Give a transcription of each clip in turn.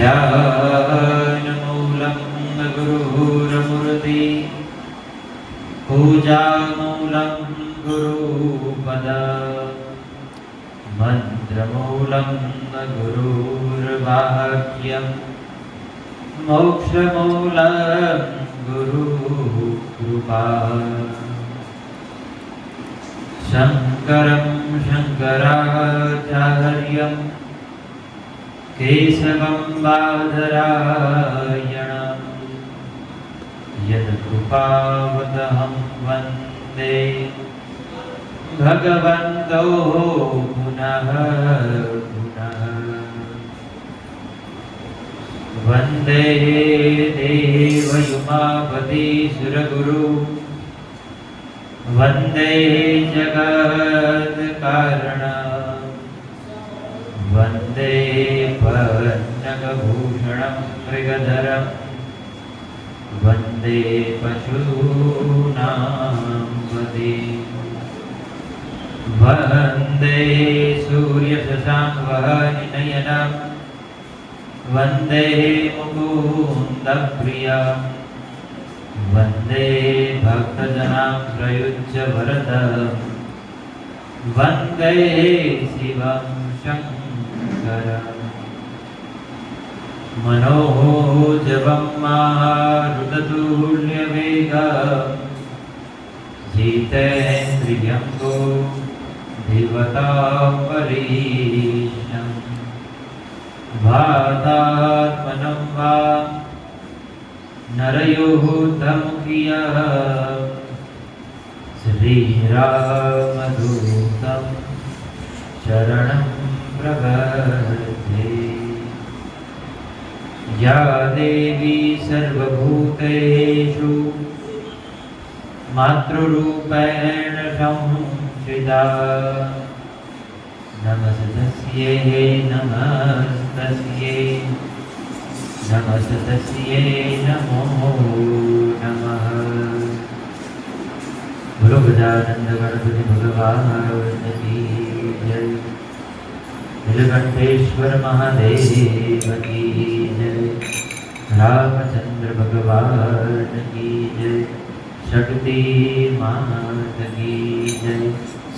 ध्यानमूलं गुरुर्मूर्ति पूजामूलं गुरुपद मन्त्रमूलं गुरुर्वाक्यं मोक्षमूलं गुरुकृपा शङ्करं शङ्कराचार्यं केशवं बादरायणं यत्कृपावतहं वन्दे भगवन्तो पुनः पुनः। वन्दे देवयुमापति सुरगुरु वन्दे जगत्कारण वन्दे पन्नगभूषणं मृगधरं वन्दे पशूनां पते वन्दे सूर्यशशाङ्कवहनिनयनं वन्दे मुकुन्दप्रियं वन्दे भक्तजनां प्रयुज्य वरदं वन्दे शिवं शङ्करम् मनोजवं मारुततुल्यवेगं जितेन्द्रियं देवतापरीशं वातात्मनं वा नरयोद्धमुखियः श्रीरामदूतं शरणं प्रपद्ये। या देवी सर्वभूतेषु मातृरूपेण संस्थिता नमस्तस्यै नमस्तस्यै नमस्तस्यै नमो नमः। बोलो गजानन गणपति भगवान की जय। नीलकंठेश्वर महादेव की जय। रामचंद्र भगवान की जय। शक्ति मात की जय।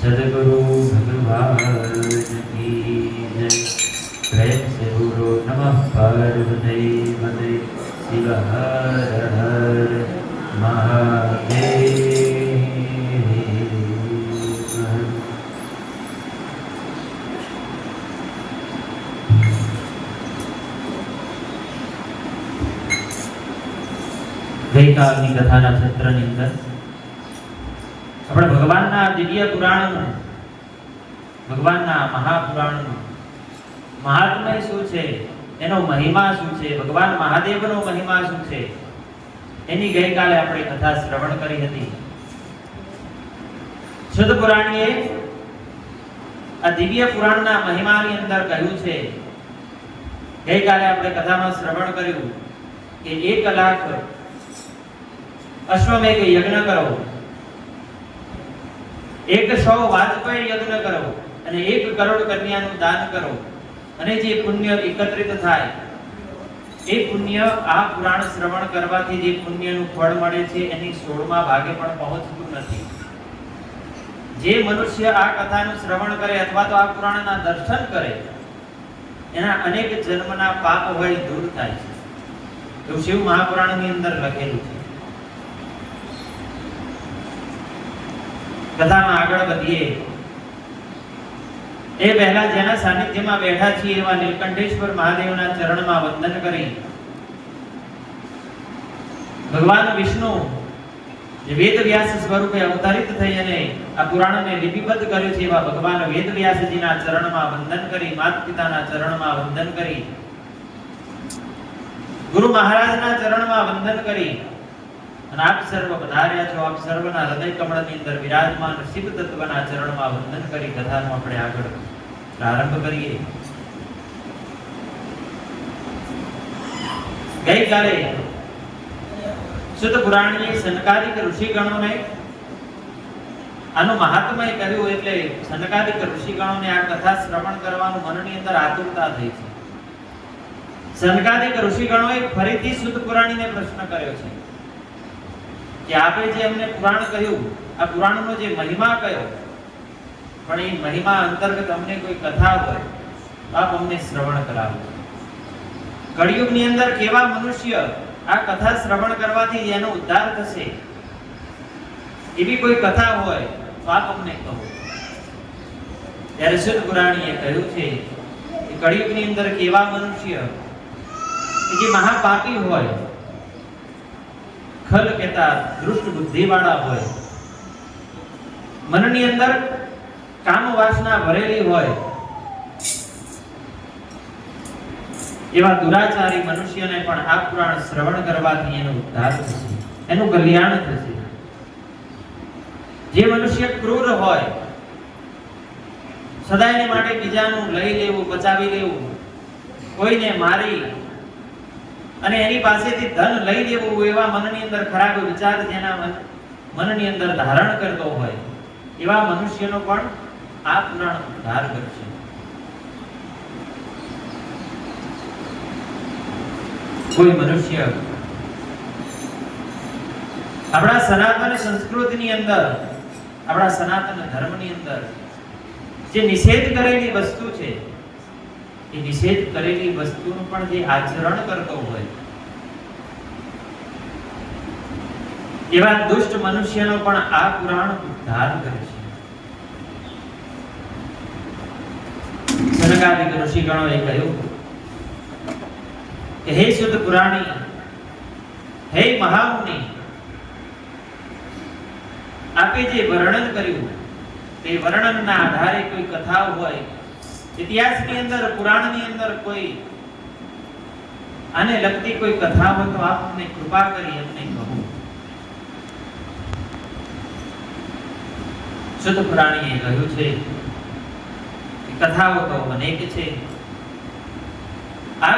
सद्गुरु भगवान की जय। प्रेम से बोलो नमः पार्वती पते शिव हर हर महादेव। ગઈકાલની કથાના સત્રની અંદર આપણે ભગવાનના દિવ્ય પુરાણનું, ભગવાનના મહાપુરાણનું મહાત્મ્ય શું છે, એનો મહિમા શું છે, ભગવાન મહાદેવનો મહિમા શું છે, એની ગઈકાલે આપણે કથા શ્રવણ કરી હતી. શુદ્ધ પુરાણીએ આ દિવ્ય પુરાણના મહિમાની અંદર કહ્યું છે, ગઈકાલે આપણે કથામાં શ્રવણ કર્યું કે 1 લાખ અશ્વમેઘ યજ્ઞ કરો, 100 વાજપેયી યજ્ઞ કરો અને 1 કરોડ કન્યાનું દાન કરો અને જે પુણ્ય એકત્રિત થાય એ પુણ્ય આ પુરાણ શ્રવણ કરવાથી જે પુણ્યનું ફળ મળે છે એની 16મા ભાગે પણ પહોંચતું નથી. જે મનુષ્ય આ કથાનું શ્રવણ કરે અથવા તો આ પુરાણના દર્શન કરે એના અનેક જન્મના પાપ હોય દૂર થાય છે. એવું શિવ મહાપુરાણની અંદર લખેલું છે. કથામાં આગળ વધીએ એ પહેલા જેના સાનિધ્યમાં બેઠા છીએ એવા નીલકંઠેશ્વર મહાદેવના ચરણમાં વંદન કરી ભગવાન વિષ્ણુ જે વેદવ્યાસ સ્વરૂપે અવતરિત થઈ અને આ પુરાણને લિપિબદ્ધ કર્યું છે એવા ભગવાન વેદવ્યાસજીના ચરણમાં વંદન કરી, માતા પિતાના ચરણમાં વંદન કરી, ગુરુ મહારાજના ચરણમાં વંદન કરી અને આપ સર્વ પધાર્યા છો, આપ સર્વના હૃદય કમળની અંદર વિરાજમાન શિવ તત્વના ચરણમાં વંદન કરી કથાનો આપણે આગળ પ્રારંભ કરીએ. ગઈકાલે શુદ્ધ પુરાણીએ સનકાદિક ઋષિગણોને આનું મહાત્મય કહ્યું એટલે સનકાદિક ઋષિગણોને આ કથા શ્રવણ કરવાનું મનની અંદર આતુરતા થઈ છે. સનકાદિક ઋષિગણોએ ફરીથી શુદ્ધ પુરાણીને પ્રશ્ન કર્યો છે કે આપે જે અમને પુરાણ કહ્યું, આ પુરાણનો જે મહિમા કયો, પણ એ મહિમા અંતર્ગત અમને કોઈ કથા હોય તો આપ અમને શ્રવણ કરાવો. કળિયુગની અંદર કેવા મનુષ્ય આ કથા શ્રવણ કરવાથી એનો ઉદ્ધાર થશે, એવી કોઈ કથા હોય તો આપ અમને કહો. ત્યારે શુદ્ધ પુરાણીએ કહ્યું છે કે કળિયુગની અંદર કેવા મનુષ્ય કે જે મહાપાપી હોય, ખલ કહેતા દુષ્ટ બુદ્ધિ વાળા હોય, મનની અંદર કામ વાસના ભરેલી હોય, એવા દુરાચારી મનુષ્યને પણ આ પુરાણ શ્રવણ કરવાથી એનો ઉદ્ધાર થશે, એનું કલ્યાણ થશે. જે મનુષ્ય ક્રૂર હોય, સદાયને માટે બીજાનું લઈ લેવું, બચાવી લેવું, કોઈને મારી અને એની પાસેથી ધન લઈ લેવું, એવા મનની અંદર ખરાબ વિચાર જેના મનની અંદર ધારણ કરતો હોય, એવા મનુષ્યનો પણ આ પુરાણ ઉદ્ધાર કરશે. કોઈ મનુષ્ય આપણા સનાતન સંસ્કૃતિની અંદર, આપણા સનાતન ધર્મની અંદર જે નિષેધ કરેલી વસ્તુ છે, એ નિષેધ કરેલી વસ્તુનું પણ જે આચરણ કરતો હોય, એવા દુષ્ટ મનુષ્યનો પણ આ પુરાણ ઉદ્ધાર કરશે. સનકાદિક ઋષિગણોએ કહ્યું કે હે શુદ્ધ પુરાણી, હે મહામુનિ, આપે જે વર્ણન કર્યું તે વર્ણનના આધારે કોઈ કથા હોય, ઇતિહાસની અંદર, પુરાણની અંદર કોઈ આને લગતી કોઈ કથા હોય તો આપ અમને કૃપા કરી અમને કહો. શુદ્ધ પુરાણીએ કહ્યું છે કે કથાઓ તો અનેક છે. આ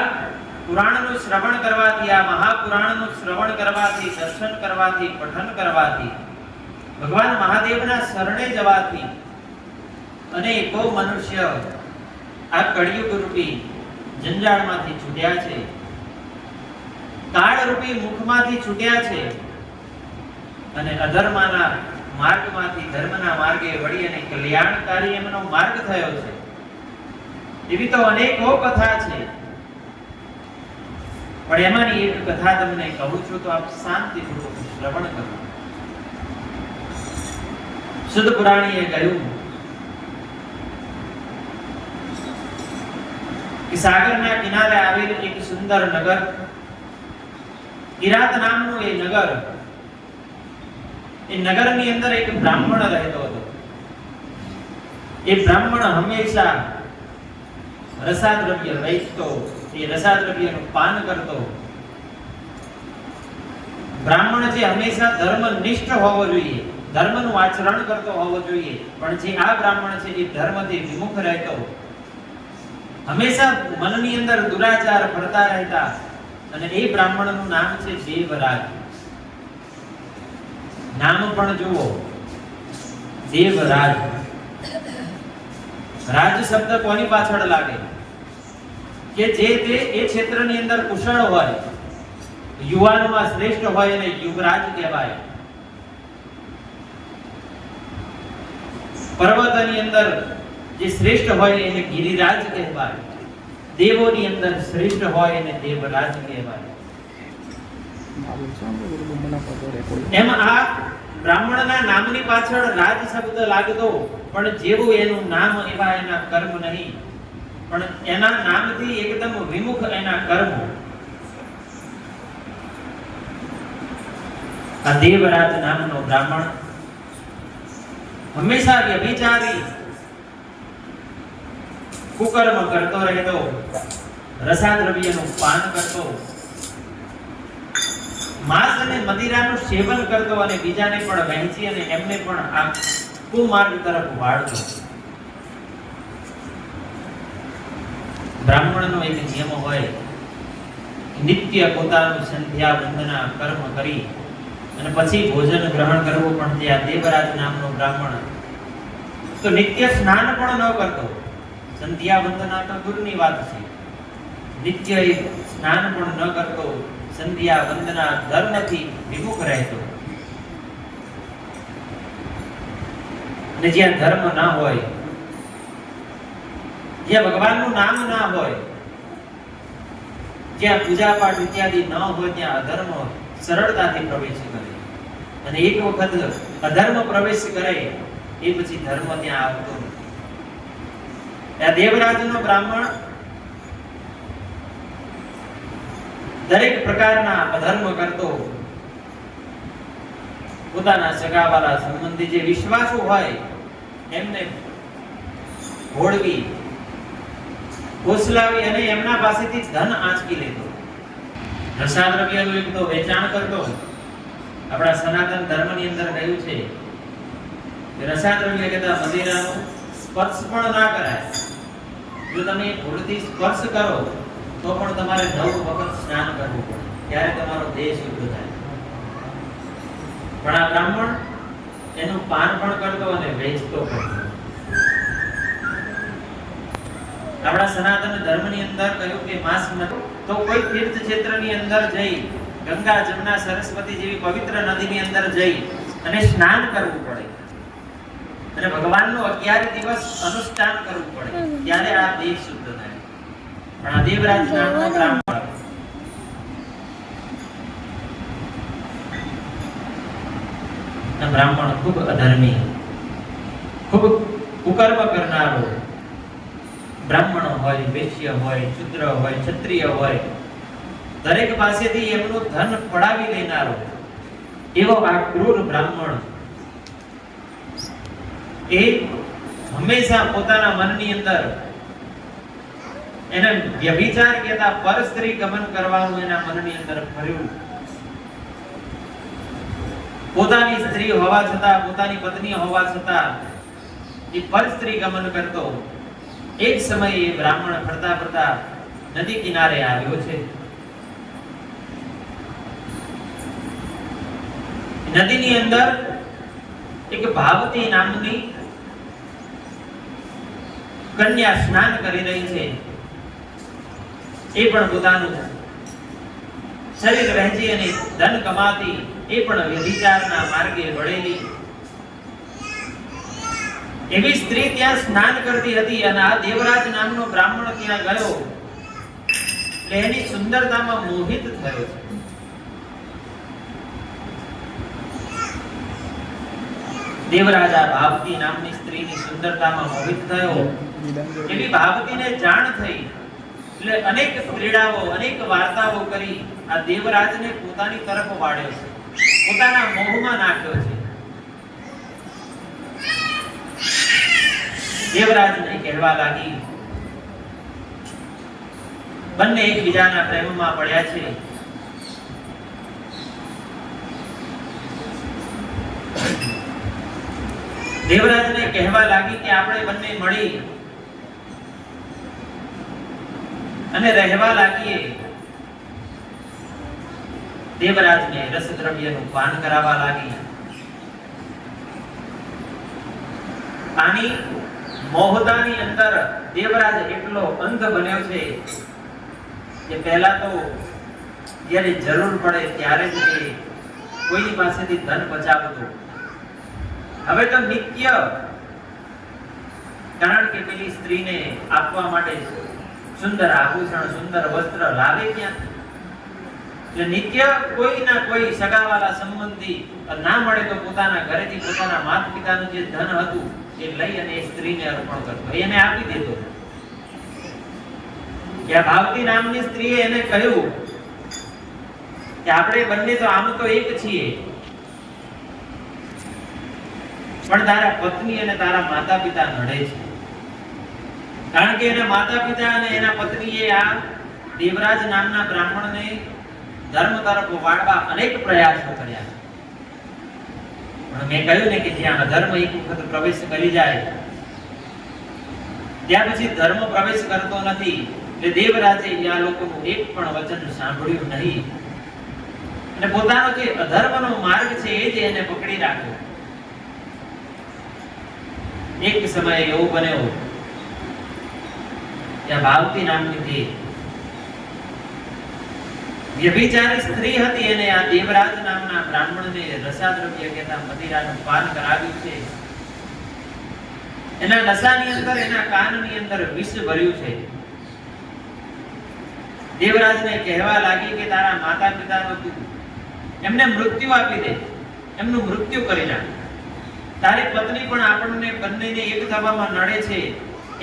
પુરાણનું શ્રવણ કરવાથી, આ મહાપુરાણનું શ્રવણ કરવાથી, દર્શન કરવાથી, પઠન કરવાથી, ભગવાન મહાદેવના શરણે જવાથી અનેકો મનુષ્ય આ કળિયુગ રૂપી જંજાળમાંથી છૂટ્યા છે, કાળ રૂપી મુખમાંથી છૂટ્યા છે અને અધર્મના માર્ગમાંથી ધર્મના માર્ગે વળી અને કલ્યાણકારી એમનો માર્ગ થયો છે. એવી તો અનેકો કથા છે, પણ એમાંની એક કથા તમને કહું છું તો આપ શાંતિપૂર્વક શ્રવણ કરો. શુદ્ધ પુરાણીએ કહ્યું કે સાગરના કિનારે આવેલ એક સુંદર નગર, કિરાત નામનું એ નગર, એ નગરની અંદર એક બ્રાહ્મણ રહેતો હતો. એ બ્રાહ્મણ હંમેશા રસાદ્રવ્ય વેચતો, એ રસાદ્રવ્યનું પાન કરતો. બ્રાહ્મણ જે હંમેશા ધર્મનિષ્ઠ હોવો જોઈએ, ધર્મનું આચરણ કરતો હોવો જોઈએ, પણ જે આ બ્રાહ્મણ છે એ ધર્મથી વિમુખ રહેતો, હંમેશા મનની અંદર દુરાચાર ફરતા રહેતા. અને એ બ્રાહ્મણનું નામ છે દેવરાજ. નામ પણ જુઓ, દેવરાજ. રાજ શબ્દ કોની પાછળ લાગે? કે જે તે એ ક્ષેત્રની અંદર કુશળ હોય, યુવાનોમાં શ્રેષ્ઠ હોય એને યુવરાજ કહેવાય. પર્વતની અંદર જે શ્રેષ્ઠ હોય એને ગિરિરાજ કહેવાય. દેવોની અંદર શ્રેષ્ઠ હોય એને દેવરાજ કહેવાય. એમ આ બ્રાહ્મણના નામની પાછળ રાજ શબ્દ લાગતો, પણ જેવું એનું નામ એવા એના કર્મ નહીં, પણ એના નામથી એકદમ વિમુખ એના કર્મ. આ દેવરાજ નામનો બ્રાહ્મણ હંમેશા વ્યભિચારી કુકર્મ કરતો રહેતો, રસાદ્રવ્યનું પાન કરતો, માંસ અને મદિરાનું સેવન કરતો અને બીજાને પણ વહેંચી અને એમને પણ આ કુમાર્ગ તરફ વાળતો. બ્રાહ્મણનો એક નિયમ હોય, નિત્ય પોતાનું સંધ્યા વંદના કર્મ કરી અને પછી ભોજન ગ્રહણ કરવું. પણ જે આ દેવરાજ નામનો બ્રાહ્મણ તો નિત્ય સ્નાન પણ ન કરતો. સંધ્યા વંદના તો દૂરની વાત છે, નિત્ય સ્નાન પણ ન કરતો, સંધ્યા વંદના ધર્મથી વિમુખ રહેતો. અને જ્યાં ધર્મ ના હોય, જ્યાં ભગવાનનું નામ ના હોય, જ્યાં પૂજા પાઠ ઇત્યાદિ ન હોય, ત્યાં અધર્મ સરળતાથી પ્રવેશ કરે. અને એક વખત અધર્મ પ્રવેશ કરે એ પછી ધર્મ ત્યાં આવતો નથી. આ દેવરાજનો બ્રાહ્મણ દરેક પ્રકારના અધર્મ કરતો, પોતાના સગાવાલા સંબંધી જે વિશ્વાસુ હોય એમને ઘોડવી, ઘોસલાવી અને એમના પાસેથી ધન આંચકી લેતો. રસાદ્રવ્યનું એક તો વેચાણ કરતો. આપણા સનાતન ધર્મની અંદર કહ્યું છે કે રસાદ્રવ્ય કહેતા મદિરાનો સ્પર્શ પણ ના કરાય. જો તમે ભૂલથી સ્પર્શ કરો તો પણ તમારે 9 વખત સ્નાન કરવું પડે, ત્યારે તમારો દેહ શુદ્ધ થાય. પણ આ બ્રાહ્મણ એનું પાન પણ કરતો અને વેચતો પણ. આપણા સનાતન ધર્મની અંદર કહ્યું કે માંસ તો કોઈ તીર્થ ક્ષેત્રની અંદર જઈ, ગંગા જમના સરસ્વતી જેવી પવિત્ર નદીની અંદર જઈ અને સ્નાન કરવું પડે અને ભગવાનનું 11 દિવસ અનુષ્ઠાન કરવું પડે, ત્યારે આ દેહ શુદ્ધ થાય. પણ આ દેવરાજ નામનો બ્રાહ્મણ ખૂબ અધર્મી, ખૂબ કુકર્મ કરનારો બ્રાહ્મણ હોય, વૈશ્ય હોય, શૂદ્ર હોય, ક્ષત્રિય હોય, દરેક પાસેથી એમનું ધન પડાવી લેનારો એવો આ ક્રૂર બ્રાહ્મણ એ હંમેશા પોતાના મનની અંદર એને વ્યભિચાર કહેતા પરસ્ત્રી ગમન કરવાનું એના મનની અંદર ભર્યું. પોતાની સ્ત્રી હોવા છતાં, પોતાની પત્ની હોવા છતાં એ પરસ્ત્રી ગમન કરતો. એક સમયે એ બ્રાહ્મણ ફરતા ફરતા નદી કિનારે આવ્યો છે. નદીની અંદર એક ભાવતી નામની કન્યા સ્નાન કરી રહી છે. એ પણ પોતાનું શરીર વહેંચી અને ધન કમાતી, એ પણ વ્યભિચારના માર્ગે વળેલી એવી સ્ત્રી ત્યાં સ્નાન કરતી હતી. અને આ દેવરાજ નામનો બ્રાહ્મણ ત્યાં ગયો એટલે એની સુંદરતામાં મોહિત થયો છે. દેવરાજ આ ભાવતી નામની સ્ત્રીની સુંદરતામાં મોહિત થયો. એવી ભાવતીને જાણ થઈ એટલે અનેક ક્રીડાઓ, અનેક વાર્તાઓ કરી આ દેવરાજને પોતાની તરફ વાળ્યો છે, પોતાના મોહમાં નાખ્યો છે. દેવરાજને કહેવા લાગી, બંને એકબીજાના પ્રેમમાં પડ્યા છે. દેવરાજને કહેવા લાગી કે આપણે બંને મળી અને રહેવા લાગીએ. દેવરાજને રસદ્રવ્યનું પાન કરાવવા લાગી. આની મોહતાની અંદર દેવરાજ એટલો અંધ બન્યો છે કે પહેલા તો જ્યારે જરૂર પડે ત્યારે જ એ કોઈની પાસેથી ધન બચાવતો. હવે તો નિત્ય, કારણ કે પેલી સ્ત્રીને આપવા માટે સુંદર આભૂષણ, સુંદર વસ્ત્ર લાવે ક્યાં? એટલે નિત્ય કોઈ ના કોઈ સગાવાલા સંબંધી ના મળે તો પોતાના ઘરેથી પોતાના માતા પિતાનું જે ધન હતું એ લઈ અને એ સ્ત્રીને અર્પણ કરતો, એને આપી દેતો. ત્યાં ભાવતી નામની સ્ત્રીએ એને કહ્યું કે આપણે બંને તો આમ તો એક છીએ, પણ તારા પત્ની અને તારા માતા પિતા નડે છે. કારણ કે એના માતા પિતા અને એના પત્નીએ આ દેવરાજ નામના બ્રાહ્મણને ધર્મ તરફ વાળવા અનેક પ્રયાસો કર્યા. પણ મેં કહ્યું ને કે જ્યાં અધર્મ એક વખત પ્રવેશ કરી જાય ત્યાં પછી ધર્મ પ્રવેશ કરતો નથી. એટલે દેવરાજે આ લોકોનું એક પણ વચન સાંભળ્યું નહીં અને પોતાનો જે અધર્મનો માર્ગ છે એ જ એને પકડી રાખ્યો. એક સમય એવો બન્યો ત્યાં ભાવતી નામની વ્યભિચારી સ્ત્રી હતી અને આ દેવરાજ નામના બ્રાહ્મણને રસાદ્રવ્ય કહેતા મદિરાનું પાન કરાવ્યું છે. એના નશાની અંદર, એના કાનની અંદર વિષ ભર્યું છે. દેવરાજને કહેવા લાગી કે તારા માતા પિતાનો તું એમને મૃત્યુ આપી દે, એમનું મૃત્યુ કરી નાખ. તારી પત્ની પણ આપણને બંનેને એક થવામાં નડે છે,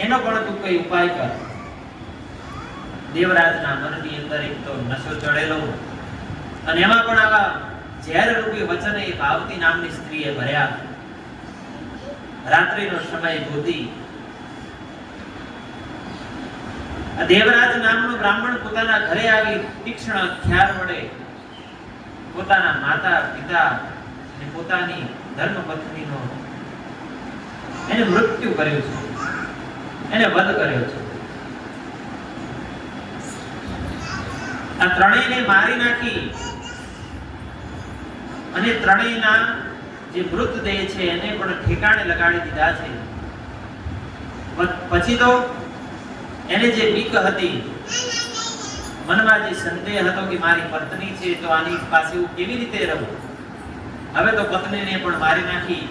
એનો પણ તું કોઈ ઉપાય કર. દેવરાજના મનની અંદર એક તો નશો ચડેલો અને એમાં પણ આવા ઝેર રૂપી વચન એ ભાવતી નામની સ્ત્રીએ ભર્યા. રાત્રિનો સમય ગોતી દેવરાજ નામનો બ્રાહ્મણ પોતાના ઘરે આવી તીક્ષ્ણ હથિયાર વડે પોતાના માતા પિતા અને પોતાની ધર્મપત્નીનો એને મૃત્યુ કર્યું છે, એને વધ કર્યો છે. આ ત્રણેયને મારી નાખી અને ત્રણેયના જે મૃતદેહ છે એને પણ ઠેકાણે લગાડી દીધા છે. પછી તો એને જે બીક હતી, મનમાં જે સંદેહ હતો કે મારી પત્ની છે તો આની પાસે હું કેવી રીતે રહું, હવે તો પત્નીને પણ મારી નાખી,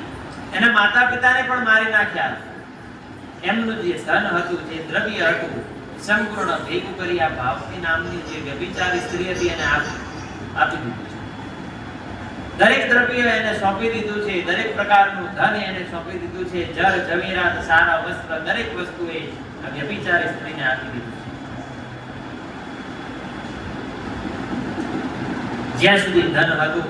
એના માતા પિતાને પણ મારી નાખ્યા. એમનું જે ધન હતું, જે દ્રવ્ય હતું, સંપૂર્ણ ભેગું કરી આ ભાવતી નામની જે વ્યભિચારી સ્ત્રી હતી એને આપી દીધું છે. દરેક દ્રવ્ય એને સોંપી દીધું છે, દરેક પ્રકારનું ધન એને સોંપી દીધું છે. જર જવેરાત સારા વસ્ત્ર દરેક વસ્તુ એ આ વ્યભિચારી સ્ત્રીને આપી દીધું છે. જ્યાં સુધી ધન હતું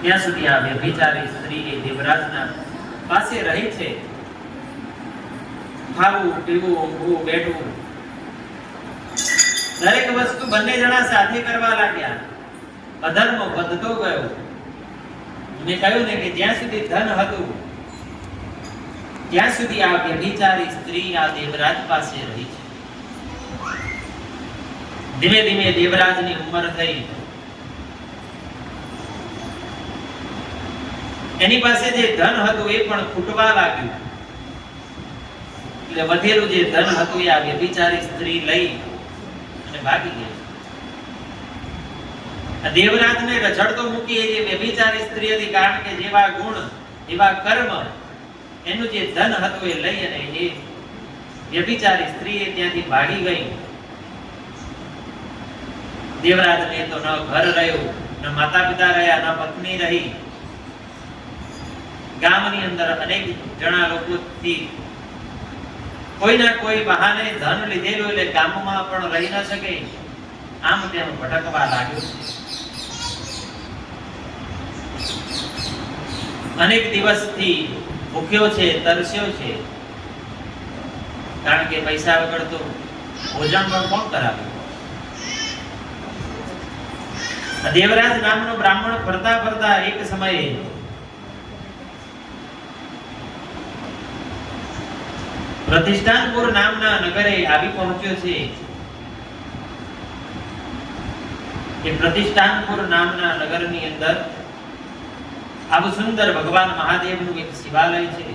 ત્યાં સુધી આ વ્યભિચારી સ્ત્રી એ દેવરાજના પાસે રહી છે. ખાવું પીવું ઊંઘવું બેઠવું દરેક વસ્તુ બંને જણા સાથે કરવા લાગ્યા. અધર્મ વધતો ગયો. મેં કહ્યું ને કે જ્યાં સુધી ધન હતું ત્યાં સુધી આ વ્યભિચારી સ્ત્રી આ દેવરાજ પાસે રહી છે. ધીમે ધીમે દેવરાજની ઉંમર થઈ, એની પાસે જે ધન હતું એ પણ ખૂટવા લાગ્યું. એટલે વધેલું જે ધન હતું એ આ વ્યભિચારી સ્ત્રી લઈ અને ભાગી ગઈ. આ દેવરાજને રઝળતો મૂકી એ જે વ્યભિચારી સ્ત્રી હતી, કારણ કે જેવા ગુણ એવા કર્મ, એનું જે ધન હતું એ લઈ અને એ વ્યભિચારી સ્ત્રી ત્યાંથી ભાગી ગઈ. દેવરાજને તો ન ઘર રહ્યું, ન માતા પિતા રહ્યા, ન પત્ની રહી. ગામની અંદર અનેક જણા લોકોથી કોઈ ના કોઈ બહાને ધન લીધેલું એટલે ગામમાં પણ રહી ન શકે, આમ તેમ ભટકવા લાગ્યો. અનેક દિવસથી ભૂખ્યો છે, તરસ્યો છે, કારણ કે પૈસા વગર તો ભોજન પણ કોણ કરાવે. દેવરાજ નામનો બ્રાહ્મણ ફરતા ફરતા એક સમયે પ્રતિષ્ઠાનપુર નામના નગરે આવી પહોંચ્યો છે. એ પ્રતિષ્ઠાનપુર નામના નગરની અંદર આવું સુંદર ભગવાન મહાદેવનું એક શિવાલય છે.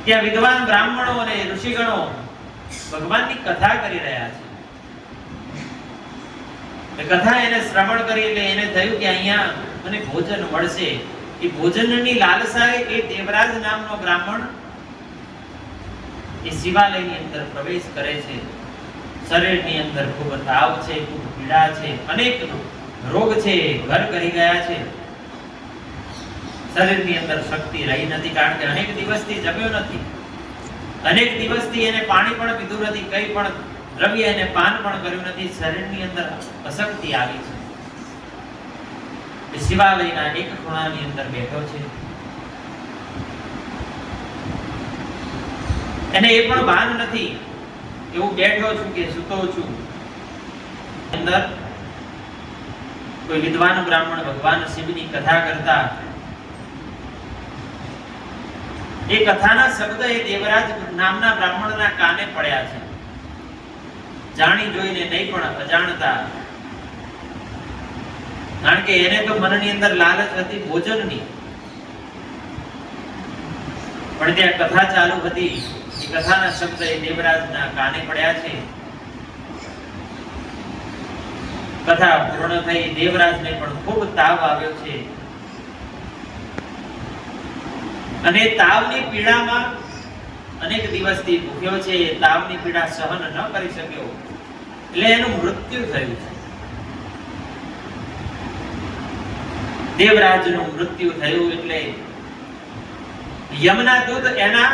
ત્યાં વિદ્વાન બ્રાહ્મણો અને ઋષિગણો ભગવાનની કથા કરી રહ્યા છે. કથા એને શ્રવણ કરી એટલે એને થયું કે અહીંયા મને ભોજન મળશે. એ ભોજનની લાલસાએ એ દેવરાજ નામનો બ્રાહ્મણ એ શિવાલયની અંદર પ્રવેશ કરે છે. શરીરની અંદર ખૂબ તાવ છે, ખૂબ પીડા છે, અનેક રોગ છે, ઘર કરી ગયા છે. શરીરની અંદર શક્તિ રહી નથી, કારણ કે અનેક દિવસથી જમ્યો નથી, અનેક દિવસથી એને પાણી પણ પીધું નથી, કંઈ પણ દ્રવ્ય એને પાન પણ કર્યું નથી. શરીરની અંદર અશક્તિ આવી છે. શિવાલયના એક ખૂણાની અંદર બેઠો છે. એને એ પણ ભાન નથી કે હું બેઠો છું કે સૂતો છું. અંદર કોઈ વિદ્વાન બ્રાહ્મણ ભગવાન શિવની કથા કરતા, એ કથાના શબ્દ એ દેવરાજ નામના બ્રાહ્મણના કાને પડ્યા છે. જાણી જોઈને નહીં પણ અજાણતા, કારણ કે એને તો મનની અંદર લાલચ હતી ભોજનની, પણ ત્યાં કથા ચાલુ હતી. એ કથાના શબ્દ એ દેવરાજના કાને પડ્યા છે. કથા પૂર્ણ થઈ. દેવરાજને પણ ખૂબ તાવ આવ્યો છે અને તાવની પીડામાં અનેક દિવસથી ભૂખ્યો છે. તાવની પીડા સહન ન કરી શક્યો એટલે એનું મૃત્યુ થયું છે. દેવરાજનું મૃત્યુ થયું એટલે યમના દૂત એના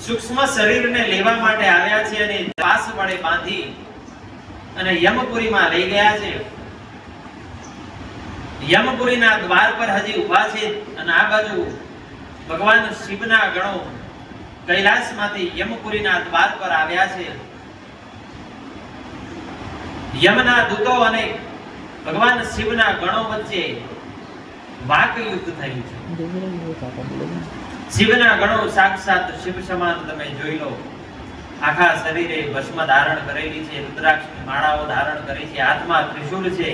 સૂક્ષ્મ શરીરને લેવા માટે આવ્યા છે અને પાસ વડે બાંધી અને યમપુરીમાં લઈ ગયા છે. યમપુરીના દ્વાર પર હજી ઊભા છે અને આ બાજુ ભગવાન શિવના ગણો કૈલાસમાંથી યમપુરીના દ્વાર પર આવ્યા છે. યમના દૂતો અને ભગવાન શિવના ગણો વચ્ચે વાક યુદ્ધ થયું છે. શિવના ગણો સાક્ષાત શિવ સમાન તમે જોઈ લો. આખા શરીરે ભસ્મ ધારણ કરેલી છે, રુદ્રાક્ષની માળાઓ ધારણ કરી છે, હાથમાં ત્રિશૂળ છે,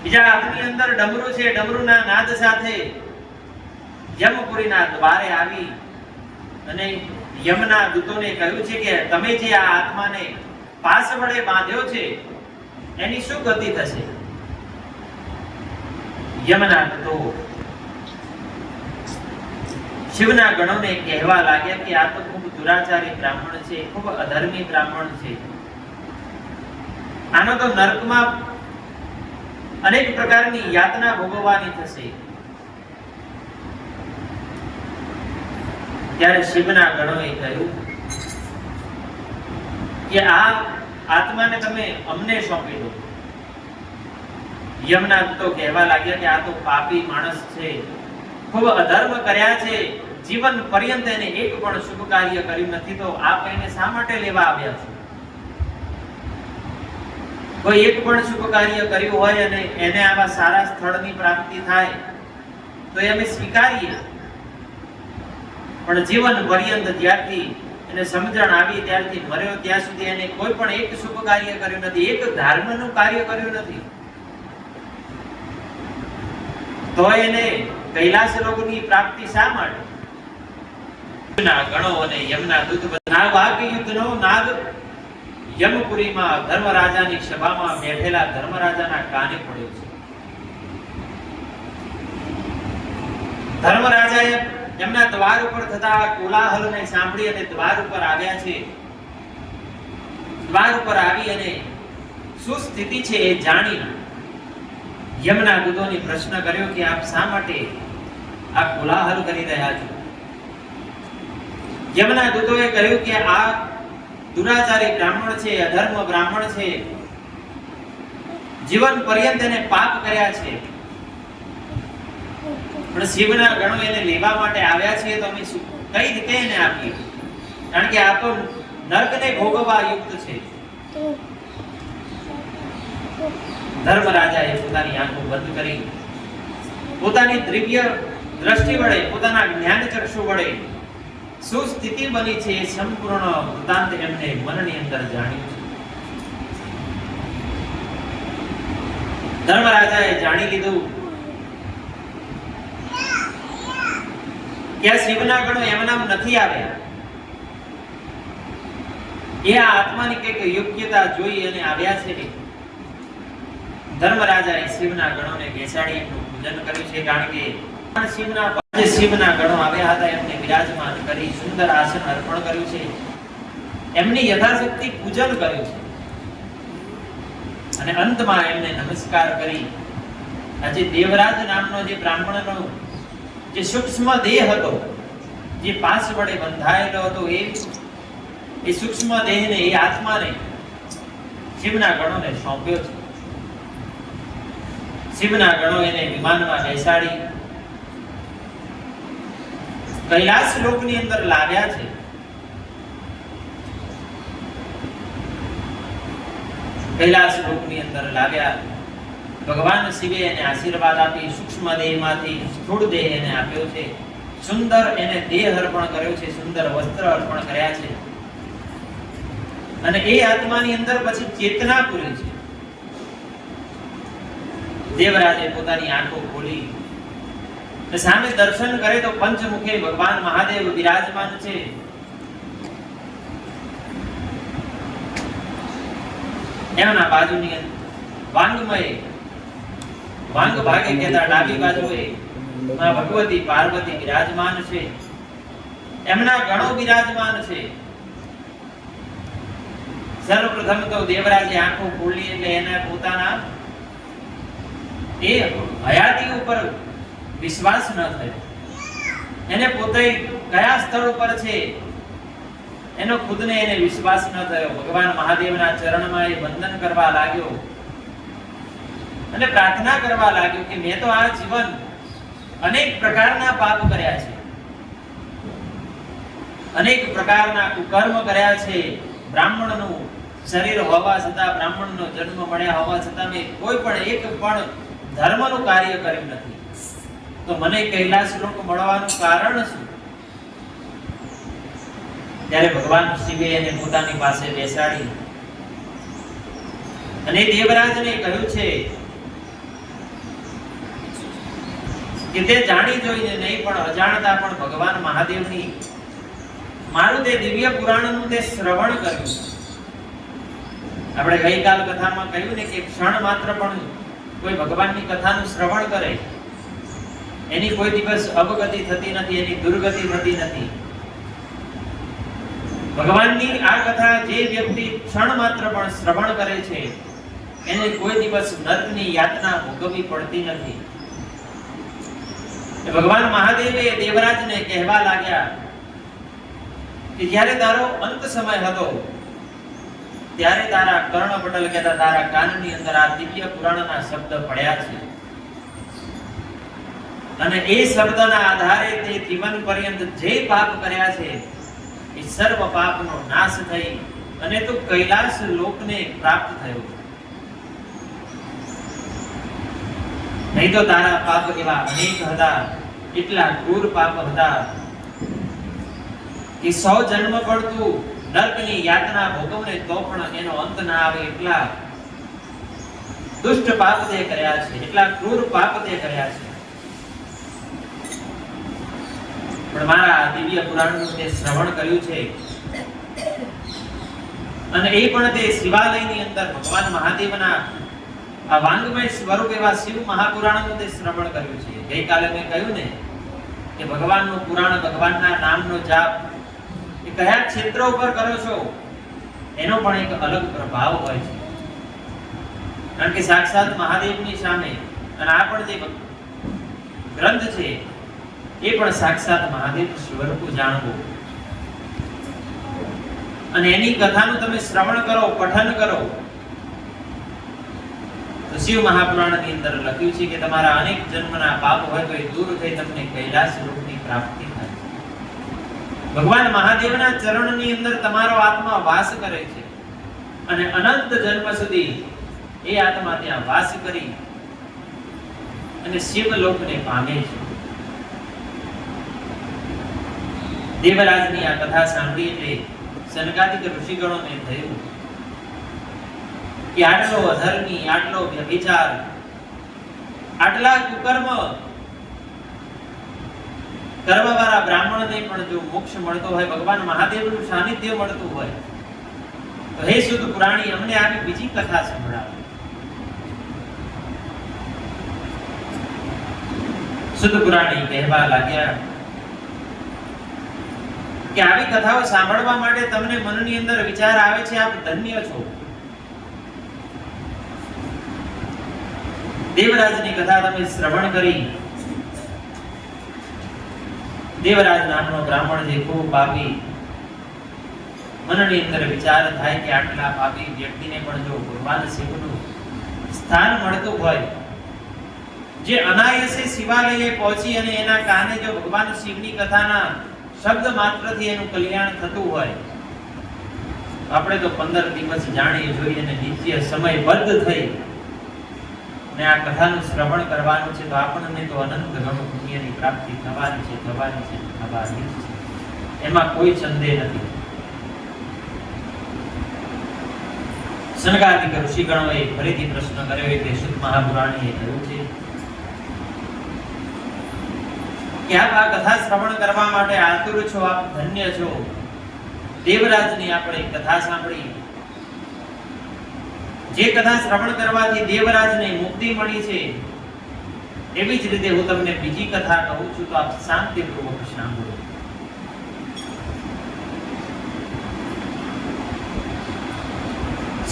બીજા હાથની અંદર ડમરૂ છે. ડમરૂના નાદ સાથે યમપુરીના દ્વારે આવી અને યમના દૂતોને કહ્યું છે કે તમે જે આ આત્માને પાસ વડે બાંધ્યો છે એની શું ગતિ થશે? યમના દૂતો શિવના ગણોને કહેવા લાગ્યા કે આ તો ખૂબ દુરાચારી બ્રાહ્મણ છે, ખૂબ અધર્મી બ્રાહ્મણ છે, આનો તો નરકમાં અનેક પ્રકારની યાતના ભોગવવાની થશે. ત્યારે શિવના ગણોએ કહ્યું કે આ આત્માને તમે અમને સોંપી દો. યમના દૂતો કહેવા લાગ્યા કે આ તો પાપી માણસ છે, ખૂબ અધર્મ કર્યા છે, જીવન પર્યંત એને એક પણ શુભ કાર્ય કર્યું નથી, તો આપ એને શા માટે લેવા આવ્યા છો? કોઈ એક પણ શુભ કાર્ય કર્યું હોય અને એને આવા સારા સ્થળની પ્રાપ્તિ થાય તો એ અમે સ્વીકારીએ, પણ જીવન પર્યંત જ્યારથી એને સમજણ આવી ત્યારથી મર્યો ત્યાં સુધી એને કોઈ પણ એક શુભ કાર્ય કર્યું નથી, એક ધર્મનું કાર્ય કર્યું નથી, તો એને કૈલાસ લોકની પ્રાપ્તિ શા માટે? ગણો અને યમના દૂત બધા વાક યુદ્ધનો નાદ યમપુરીમાં ધર્મરાજાની સભામાં બેઠેલા ધર્મરાજાના કાને પડ્યો છે. ધર્મરાજાએ એમના દ્વાર ઉપર થતા કોલાહલને સાંભળી અને દ્વાર ઉપર આવ્યા છે. દ્વાર ઉપર આવી અને શું સ્થિતિ છે એ જાણી યમના દૂતોને પ્રશ્ન કર્યો કે આપ શા માટે આ કોલાહલ કરી રહ્યા છો? યમના દૂતોએ કહ્યું કે આ દુરાચારી બ્રાહ્મણ છે, અધર્મ બ્રાહ્મણ છે, જીવન પર્યંત એને પાપ કર્યા છે, પણ શિવના ગણો એને લેવા માટે આવ્યા છે તો અમે કઈ રીતે એને આપીએ? કારણ કે આ તો નરકને ભોગવવા યુક્ત છે. ધર્મરાજાએ પોતાની આંખો બંધ કરી પોતાની દિવ્ય દ્રષ્ટિ વડે, પોતાના જ્ઞાન ચક્ષુ વડે શું સ્થિતિ બની છે એ સંપૂર્ણ વૃત્તાંત એમને મનની અંદર જાણ્યું છે. ધર્મરાજાએ જાણી લીધું કે આ શિવના ગણો એમનામ નથી આવ્યા, એ આ આત્માની કંઈક યોગ્યતા જોઈ અને આવ્યા છે. ધર્મરાજાએ શિવના ગણોને બેસાડી એમનું પૂજન કર્યું છે, કારણ કે શિવના ગણો આવ્યા હતા એમને વિરાજમાન કરી સુંદર આસન અર્પણ કર્યું છે, એમની યથાશક્તિ પૂજન કર્યું છે અને અંતમાં એમને નમસ્કાર કરી આજે દેવરાજ નામનો જે બ્રાહ્મણનો જે સૂક્ષ્મ દેહ હતો, જે પાસ વડે બંધાયેલો હતો, એ સૂક્ષ્મ દેહને, એ આત્માને શિવના ગણોને સોંપ્યો છે. શિવના ગણો એને વિમાનમાં બેસાડી કૈલાસ લોકની અંદર લાવ્યા છે. કૈલાસ લોકની અંદર લાવ્યા. ભગવાન શિવે એને આશીર્વાદ આપી સૂક્ષ્મ દેહમાંથી સ્થૂળ દેહ એને આપ્યો છે, સુંદર એને દેહ અર્પણ કર્યો છે, સુંદર વસ્ત્ર અર્પણ કર્યા છે અને એ આત્માની અંદર પછી ચેતના પૂરી છે. દેવરાજે પોતાની આંખો ખોલી સામે દર્શન કરે તો પંચમુખે ભગવાન મહાદેવ વિરાજમાન છે. એમના બાજુની વાંગમય, વાંગ ભાગે કહેતા ડાબી બાજુએ માં ભગવતી પાર્વતી બિરાજમાન છે, એમના ગણો બિરાજમાન છે. સર્વપ્રથમ તો દેવરાજે આંખો ખોલી એટલે એને પોતાના એ હયાતી ઉપર વિશ્વાસ ન થયો. એને પોતે કયા સ્થળ ઉપર છે એનો ખુદને એને વિશ્વાસ ન થયો. ભગવાન મહાદેવના ચરણમાં એ વંદન કરવા લાગ્યો અને પ્રાર્થના કરવા લાગ્યો કે મેં તો આ જીવન અનેક પ્રકારના પાપ કર્યા છે, અનેક પ્રકારના કુકર્મ કર્યા છે. બ્રાહ્મણનું શરીર હોવા છતાં, બ્રાહ્મણનો જન્મ મળ્યા હોવા છતાં મેં કોઈ પણ એક પણ ધર્મનું કાર્ય કર્યું નથી. તો મને કૈલાસ લોક મળવાનું કારણ શું? ત્યારે ભગવાન શિવે એને પોતાની પાસે બેસાડી અને દેવરાજને કહ્યું છે કે તે જાણી જોઈને નહીં પણ અજાણતા પણ ભગવાન મહાદેવની મારું તે દિવ્ય પુરાણનું તે શ્રવણ કર્યું. આપણે ગઈકાલ કથામાં કહ્યું ને કે ક્ષણ માત્ર પણ કોઈ ભગવાનની કથાનું શ્રવણ કરે એની કોઈ દિવસ અવગતિ થતી નથી, એની દુર્ગતિ થતી નથી. ભગવાનની આ કથા જે વ્યક્તિ ક્ષણ માત્ર પણ શ્રવણ કરે છે એને કોઈ દિવસ નરકની યાતના ભોગવવી પડતી નથી. ભગવાન મહાદેવે દેવરાજને કહેવા લાગ્યા કે જ્યારે તારો અંત સમય હતો ત્યારે તારા કર્ણપટલ કહેતા તારા કાનની અંદર આ દિવ્ય પુરાણના શબ્દ પડ્યા છે અને એ શબ્દના આધારે તે જીવન પર્યંત જે પાપ કર્યા છે એ સર્વ પાપનો નાશ થઈ અને તું કૈલાસ લોકને પ્રાપ્ત થયો. નહીં તો તારા પાપ એવા અનેક હતા, એટલા ક્રૂર પાપ હતા કે 100 જન્મ પણ તું નરકની યાતના ભોગવને તો પણ એનો અંત ના આવે એટલા દુષ્ટ પાપ તે કર્યા છે, એટલા ક્રૂર પાપ તે કર્યા છે. પણ મારા દિવ્ય પુરાણનું તે શ્રવણ કર્યું છે અને એ પણ તે શિવાલયની અંદર ભગવાન મહાદેવના આ વાંગમય સ્વરૂપ એવા શિવ મહાપુરાણનું તે શ્રવણ કર્યું છે. ગઈકાલે મેં કહ્યું ને કે ભગવાનનું પુરાણ, ભગવાનના નામનો જાપ એ કયા ક્ષેત્ર ઉપર કરો છો એનો પણ એક અલગ પ્રભાવ હોય છે. કારણ કે સાક્ષાત મહાદેવની સામે અને આ પણ જે ગ્રંથ છે એ પણ સાક્ષાત મહાદેવ સ્વરૂપ જાણવું અને એની કથાનું તમે શ્રવણ કરો, પઠન કરો તો શિવ મહાપુરાણની અંદર લખ્યું છે કે તમારા અનેક જન્મના પાપ હોય તો એ દૂર થઈ તમને કૈલાસ લોકની પ્રાપ્તિ થાય. ભગવાન મહાદેવના ચરણની અંદર તમારો આત્મા વાસ કરે છે અને અનંત જન્મ સુધી એ આત્મા ત્યાં વાસ કરી અને શિવ લોકને પામે છે. દેવરાજની આ કથા સાંભળી એટલે સનકાદિક ઋષિગણોને થયું કે આટલો અધર્મી, આટલો વ્યભિચાર, આટલા કુકર્મ કરવાવાળા બ્રાહ્મણને પણ જો મોક્ષ મળતો હોય, ભગવાન મહાદેવનું સાનિધ્ય મળતું હોય તો હે શુદ્ધ પુરાણી અમને આવી બીજી કથા સંભળાવો. શુદ્ધ પુરાણી કહેવા લાગ્યા કે આવી કથાઓ સાંભળવા માટે તમને મનની અંદર વિચાર આવે છે આપ ધન્ય છો. દેવરાજની કથા તમે શ્રવણ કરી. દેવરાજ નામનો બ્રાહ્મણ જે ખૂબ પાપી, મનની અંદર વિચાર થાય કે આટલા પાપી વ્યક્તિને પણ જો ભગવાન શિવનું સ્થાન મળતું હોય, જે અનાયાસે શિવાલયે પહોંચી અને એના કાને જો ભગવાન શિવની કથાના શબ્દ માત્રથી એનું કલ્યાણ થતું હોય, આપણે તો 15 દિવસ જાણી જોઈ અને નિત્ય સમયબદ્ધ થઈ અને આ કથાનું શ્રવણ કરવાનું છે તો આપણને તો અનંત ગણું પુણ્યની પ્રાપ્તિ થવાની છે. એમાં કોઈ સંદેહ નથી. સનકાદિક ઋષિગણોએ ફરીથી પ્રશ્ન કર્યો એટલે શુદ્ધ મહાપુરાણીએ કહ્યું છે કે આપ આ કથા શ્રવણ કરવા માટે આતુર છો, આપ ધન્ય છો. દેવરાજની આપણે કથા સાંભળી, જે કથા શ્રવણ કરવાથી દેવરાજને મુક્તિ મળી છે, એવી જ રીતે હું તમને બીજી કથા કહું છું, તો આપ શાંતિપૂર્વક સાંભળો.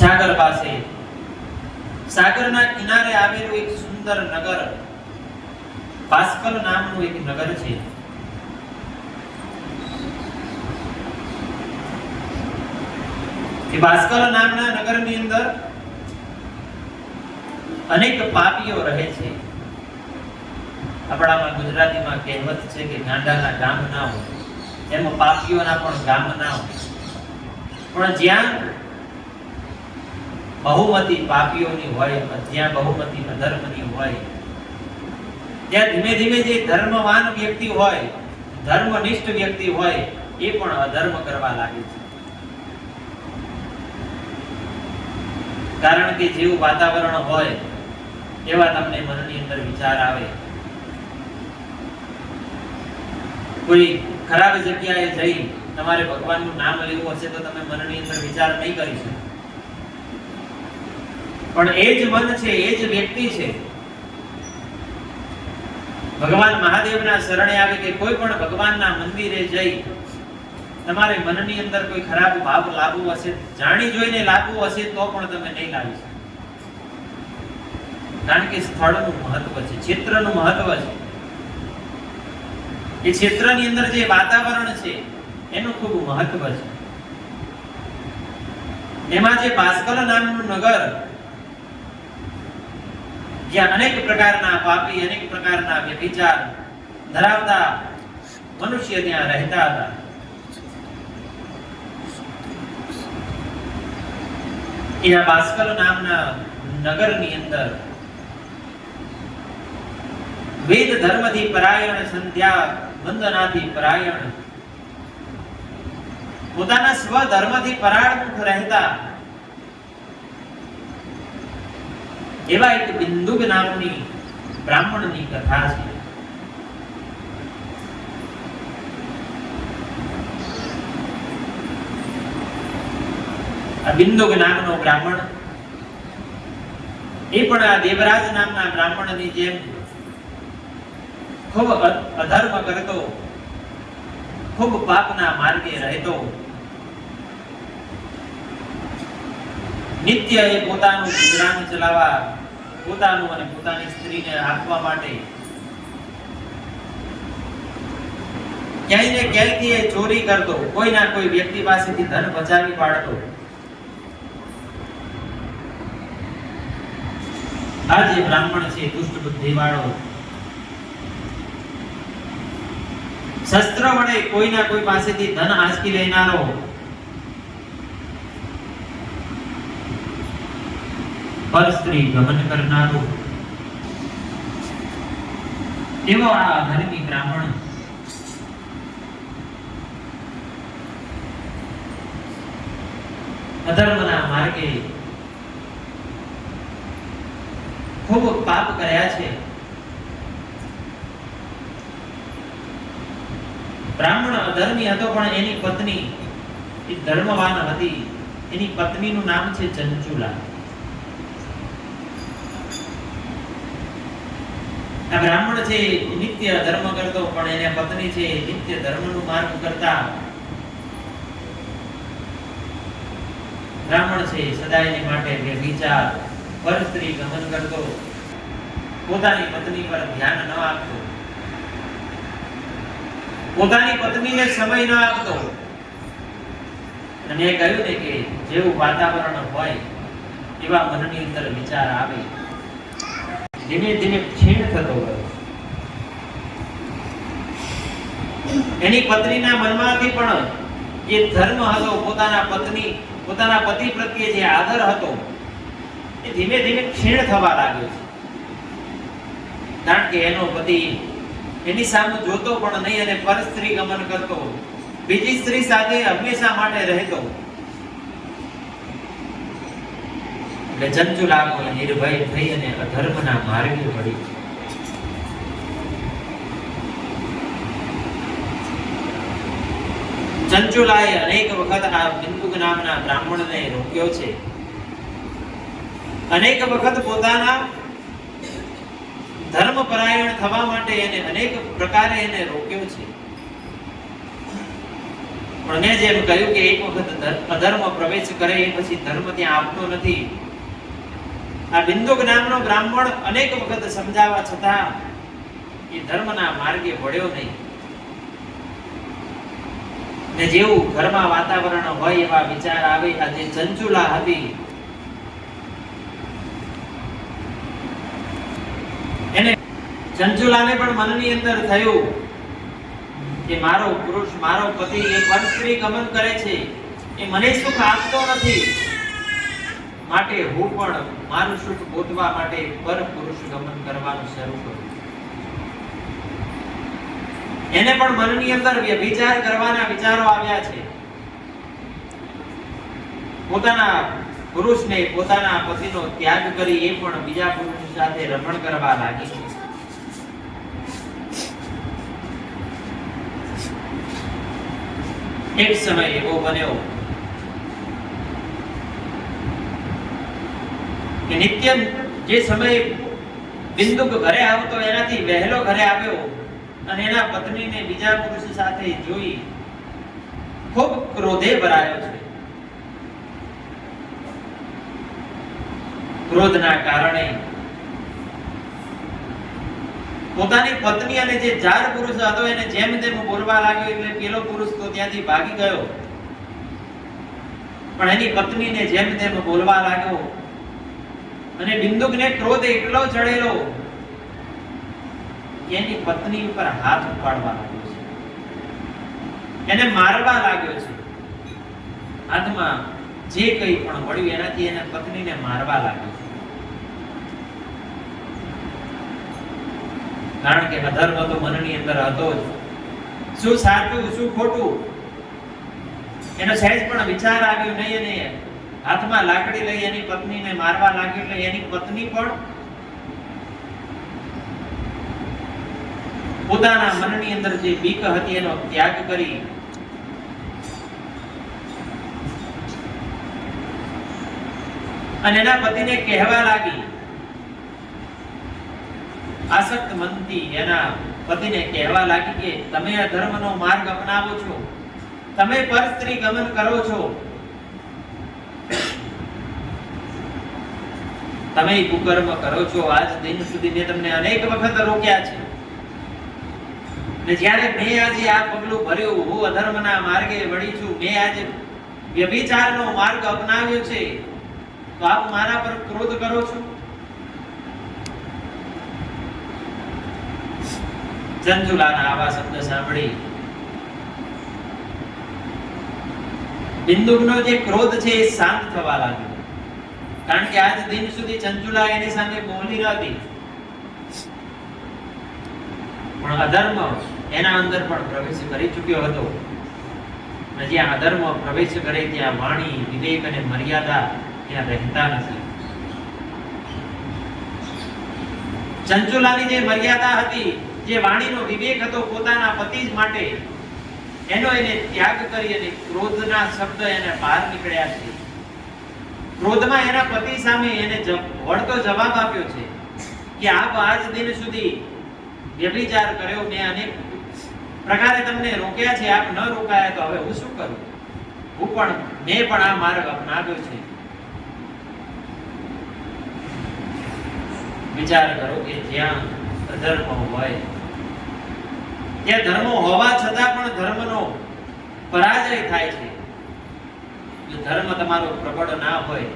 સાગર પાસે, સાગરના કિનારે આવેલું એક સુંદર નગર, બાસ્કલ નામનું એક નગર છે. એ બાસ્કલ નામના નગરની અંદર અનેક પાપીઓ રહે છે. આપણામાં ગુજરાતીમાં કહેવત છે કે ગાંડાના ગામ ના હોય, એમાં પાપીઓના પણ ગામ ના હોય. પણ જ્યાં બહુમતી પાપીઓની હોય, જ્યાં બહુમતી અધર્મની હોય, ત્યાં ધીમે ધીમે જે ધર્મવાન વ્યક્તિ હોય, ધર્મનિષ્ઠ વ્યક્તિ હોય, એ પણ અધર્મ કરવા લાગે છે. કારણ કે જેવું વાતાવરણ હોય એવા તમને મનની અંદર વિચાર આવે. કોઈ ખરાબ જગ્યાએ જઈ તમારે ભગવાનનું નામ લેવું હશે તો તમે મનની અંદર વિચાર નહીં કરી શકો. પણ એ જ મન છે, એ જ વ્યક્તિ છે, ભગવાન મહાદેવના શરણે આવે કે કોઈ પણ ભગવાનના મંદિરે જઈ તમારે મનની અંદર કોઈ ખરાબ ભાવ લાવવું હશે, જાણી જોઈને લાવવું હશે, તો પણ તમે નહીં લાવી શકો. કારણ કે સ્થળનું મહત્વ છે, ક્ષેત્રનું મહત્વ છે. એ ક્ષેત્રની અંદર જે વાતાવરણ છે એનું ખૂબ મહત્વ છે. એમાં જે બાસ્કલ નામનું નગર, જ્યાં અનેક પ્રકારના પાપી, અનેક પ્રકારના વ્યભિચાર ધરાવતા મનુષ્ય ત્યાં રહેતા હતા. એ બાસ્કલ નામના નગરની અંદર વેદ ધર્મથી પરાયણ, સંધ્યા વંદનાથી પરાયણ, પોતાના સ્વધર્મથી પરાયણ રહેતા એવા એક બિંદુક નામની બ્રાહ્મણની કથા છે. આ બિંદુક નામનો બ્રાહ્મણ એ પણ આ દેવરાજ નામના બ્રાહ્મણની જેમ ખૂબ અધર્મ કરતો, ખૂબ પાપના માર્ગે રહેતો, નિત્ય એ પોતાનું ગુજરાન ચલાવવા, પોતાનું અને પોતાની સ્ત્રીને આપવા માટે ક્યાંય ને ક્યાંયથી એ ચોરી કરતો, કોઈ ના કોઈ વ્યક્તિ પાસેથી ધન બચાવી પાડતો. આ જે બ્રાહ્મણ છે, દુષ્ટ બુદ્ધિ વાળો, શસ્ત્ર વડે કોઈ ના કોઈ પાસેથી ધન આંચકી લેનારો, પર સ્ત્રી ગમન કરનારો, એવો આ અધર્મી બ્રાહ્મણ અધર્મના માર્ગે ખૂબ પાપ કર્યા છે. બ્રાહ્મણ અધર્મી હતો, પણ એની પત્ની એ ધર્મવાન હતી. એની પત્નીનું નામ છે ચંચુલા. આ બ્રાહ્મણ છે નિત્ય ધર્મ કરતો, પણ એની પત્ની છે નિત્ય ધર્મનું માર્ગ કરતા. બ્રાહ્મણ છે સદાયની માટે વ્યભિચાર, પર સ્ત્રી ગમન કરતો, પોતાની પત્ની પર ધ્યાન ન આપતો, પોતાની પત્નીને સમય ન આપતો. અને એ કહ્યું ને કે જેવું વાતાવરણ હોય એવા મનની અંદર વિચાર આવે. ધીમે ધીમે ક્ષીણ થતો ગયો. એની પત્નીના મનમાંથી પણ જે ધર્મ હતો, પોતાના પત્ની, પોતાના પતિ પ્રત્યે જે આદર હતો, એ ધીમે ધીમે ક્ષીણ થવા લાગ્યો છે. કારણ કે એનો પતિ એની સામે જોતો પણ નહીં અને પર સ્ત્રી ગમન કરતો, બીજી સ્ત્રી સાથે હંમેશા માટે રહેતો. એટલે ચંચુલા નિર્ભય થઈ અને અધર્મના માર્ગે પડી. ચંચુલાએ અનેક વખત આ બિંદુક નામના બ્રાહ્મણને રોક્યો છે. અનેક વખત પોતાના ધર્મ પરાયણ થવા માટે એને અનેક પ્રકારે એને રોક્યો છે. પણ મેં જેમ કહ્યું કે એક વખત અધર્મ પ્રવેશ કરે એ પછી ધર્મ ત્યાં આવતો નથી. આ બિંદુક નામનો બ્રાહ્મણ અનેક વખત સમજાવવા છતાં એ ધર્મના માર્ગે વળ્યો નહીં. ને જેવું ઘરમાં વાતાવરણ હોય એવા વિચાર આવે. આ જે ચંચુલા હતી એને ચંચુલાને પણ મનની અંદર થયું કે મારો પુરુષ, મારો પતિ એ પરસ્ત્રી ગમન કરે છે, એ મને સુખ આપતો નથી, માટે હું પણ મારું સુખ ગોતવા માટે પર પુરુષ ગમન કરવાનું શરૂ કરું. એને પણ મનની અંદર વિચાર કરવાના વિચારો આવ્યા છે. પોતાના પુરુષને, પોતાના પતિનો ત્યાગ કરી એ પણ બીજા પુરુષ સાથે રમણ કરવા લાગી છે. એક સમય એવો બન્યો કે નિત્ય જે સમય બિંદુક ઘરે આવતો એનાથી વહેલો ઘરે આવ્યો અને એના પત્નીને બીજા પુરુષ સાથે જોઈ ખૂબ ક્રોધે ભરાયો છે. ક્રોધના કારણે પોતાની પત્ની અને જે જાર પુરુષ હતો એને જેમ તેમ બોલવા લાગ્યો. એટલે પેલો પુરુષ તો ત્યાંથી ભાગી ગયો, પણ એની પત્નીને જેમ તેમ બોલવા લાગ્યો. અને બિંદુકને ક્રોધ એટલો ચડેલો કે એની પત્ની ઉપર હાથ ઉપાડવા લાગ્યો છે, એને મારવા લાગ્યો છે. હાથમાં જે કંઈ પણ મળ્યું એનાથી એને પત્નીને મારવા લાગ્યો છે. કારણ કે અધર્મ તો મનની અંદર હતો જ. શું સાચું શું ખોટું એનો સહેજ પણ વિચાર આવ્યો નહીં. અને હાથમાં લાકડી લઈ એની પત્નીને મારવા લાગ્યો. એટલે એની પત્ની પણ પોતાના મનની અંદર જે બીક હતી એનો ત્યાગ કરી અને એના પતિને કહેવા લાગી. આસક્ત મનથી એના પતિને કહેવા લાગી કે તમે આ ધર્મનો માર્ગ અપનાવો છો, તમે પરસ્ત્રી ગમન કરો છો, તમે કુકર્મ કરો છો. આજ દિન સુધી મેં તમને અનેક વખત રોક્યા છે, ને જ્યારે મેં આજે આ પગલું ભર્યું, હું અધર્મના માર્ગે વળી છું, મેં આજે વ્યભિચારનો માર્ગ અપનાવ્યો છે, તો આપ મારા પર ક્રોધ કરો છો. ચંચુલાના આવા શબ્દ સાંભળી બિંદુકનો જે ક્રોધ છે એ શાંત થવા લાગ્યો. કારણ કે આજ દિન સુધી ચંચુલા એની સામે બોલી નથી, પણ અધર્મ એના અંદર પણ પ્રવેશ કરી ચૂક્યો હતો. અને જ્યાં અધર્મ પ્રવેશ કરે ત્યાં વાણી, વિવેક અને મર્યાદા ત્યાં રહેતા નથી. ચંચુલાની જે મર્યાદા હતી, જે વાણીનો વિવેક હતો પોતાના પતિ જ માટે, એનો એને ત્યાગ કરી અને ક્રોધના શબ્દ એને બહાર નીકળ્યા છે. ક્રોધમાં એના પતિ સામે એને વળતો જવાબ આપ્યો છે કે આપ આજ દિન સુધી વ્યભિચાર કર્યો, મેં અનેક પ્રકારે તમને રોક્યા છે, આપ ન રોકાયા તો હવે હું શું કરું? મેં પણ આ માર્ગ અપનાવ્યો છે. વિચાર કરો કે જ્યાં અધર્મ હોય ત્યાં ધર્મ હોવા છતાં પણ ધર્મનો પરાજય થાય છે. જો ધર્મ તમારો પ્રબળ ના હોય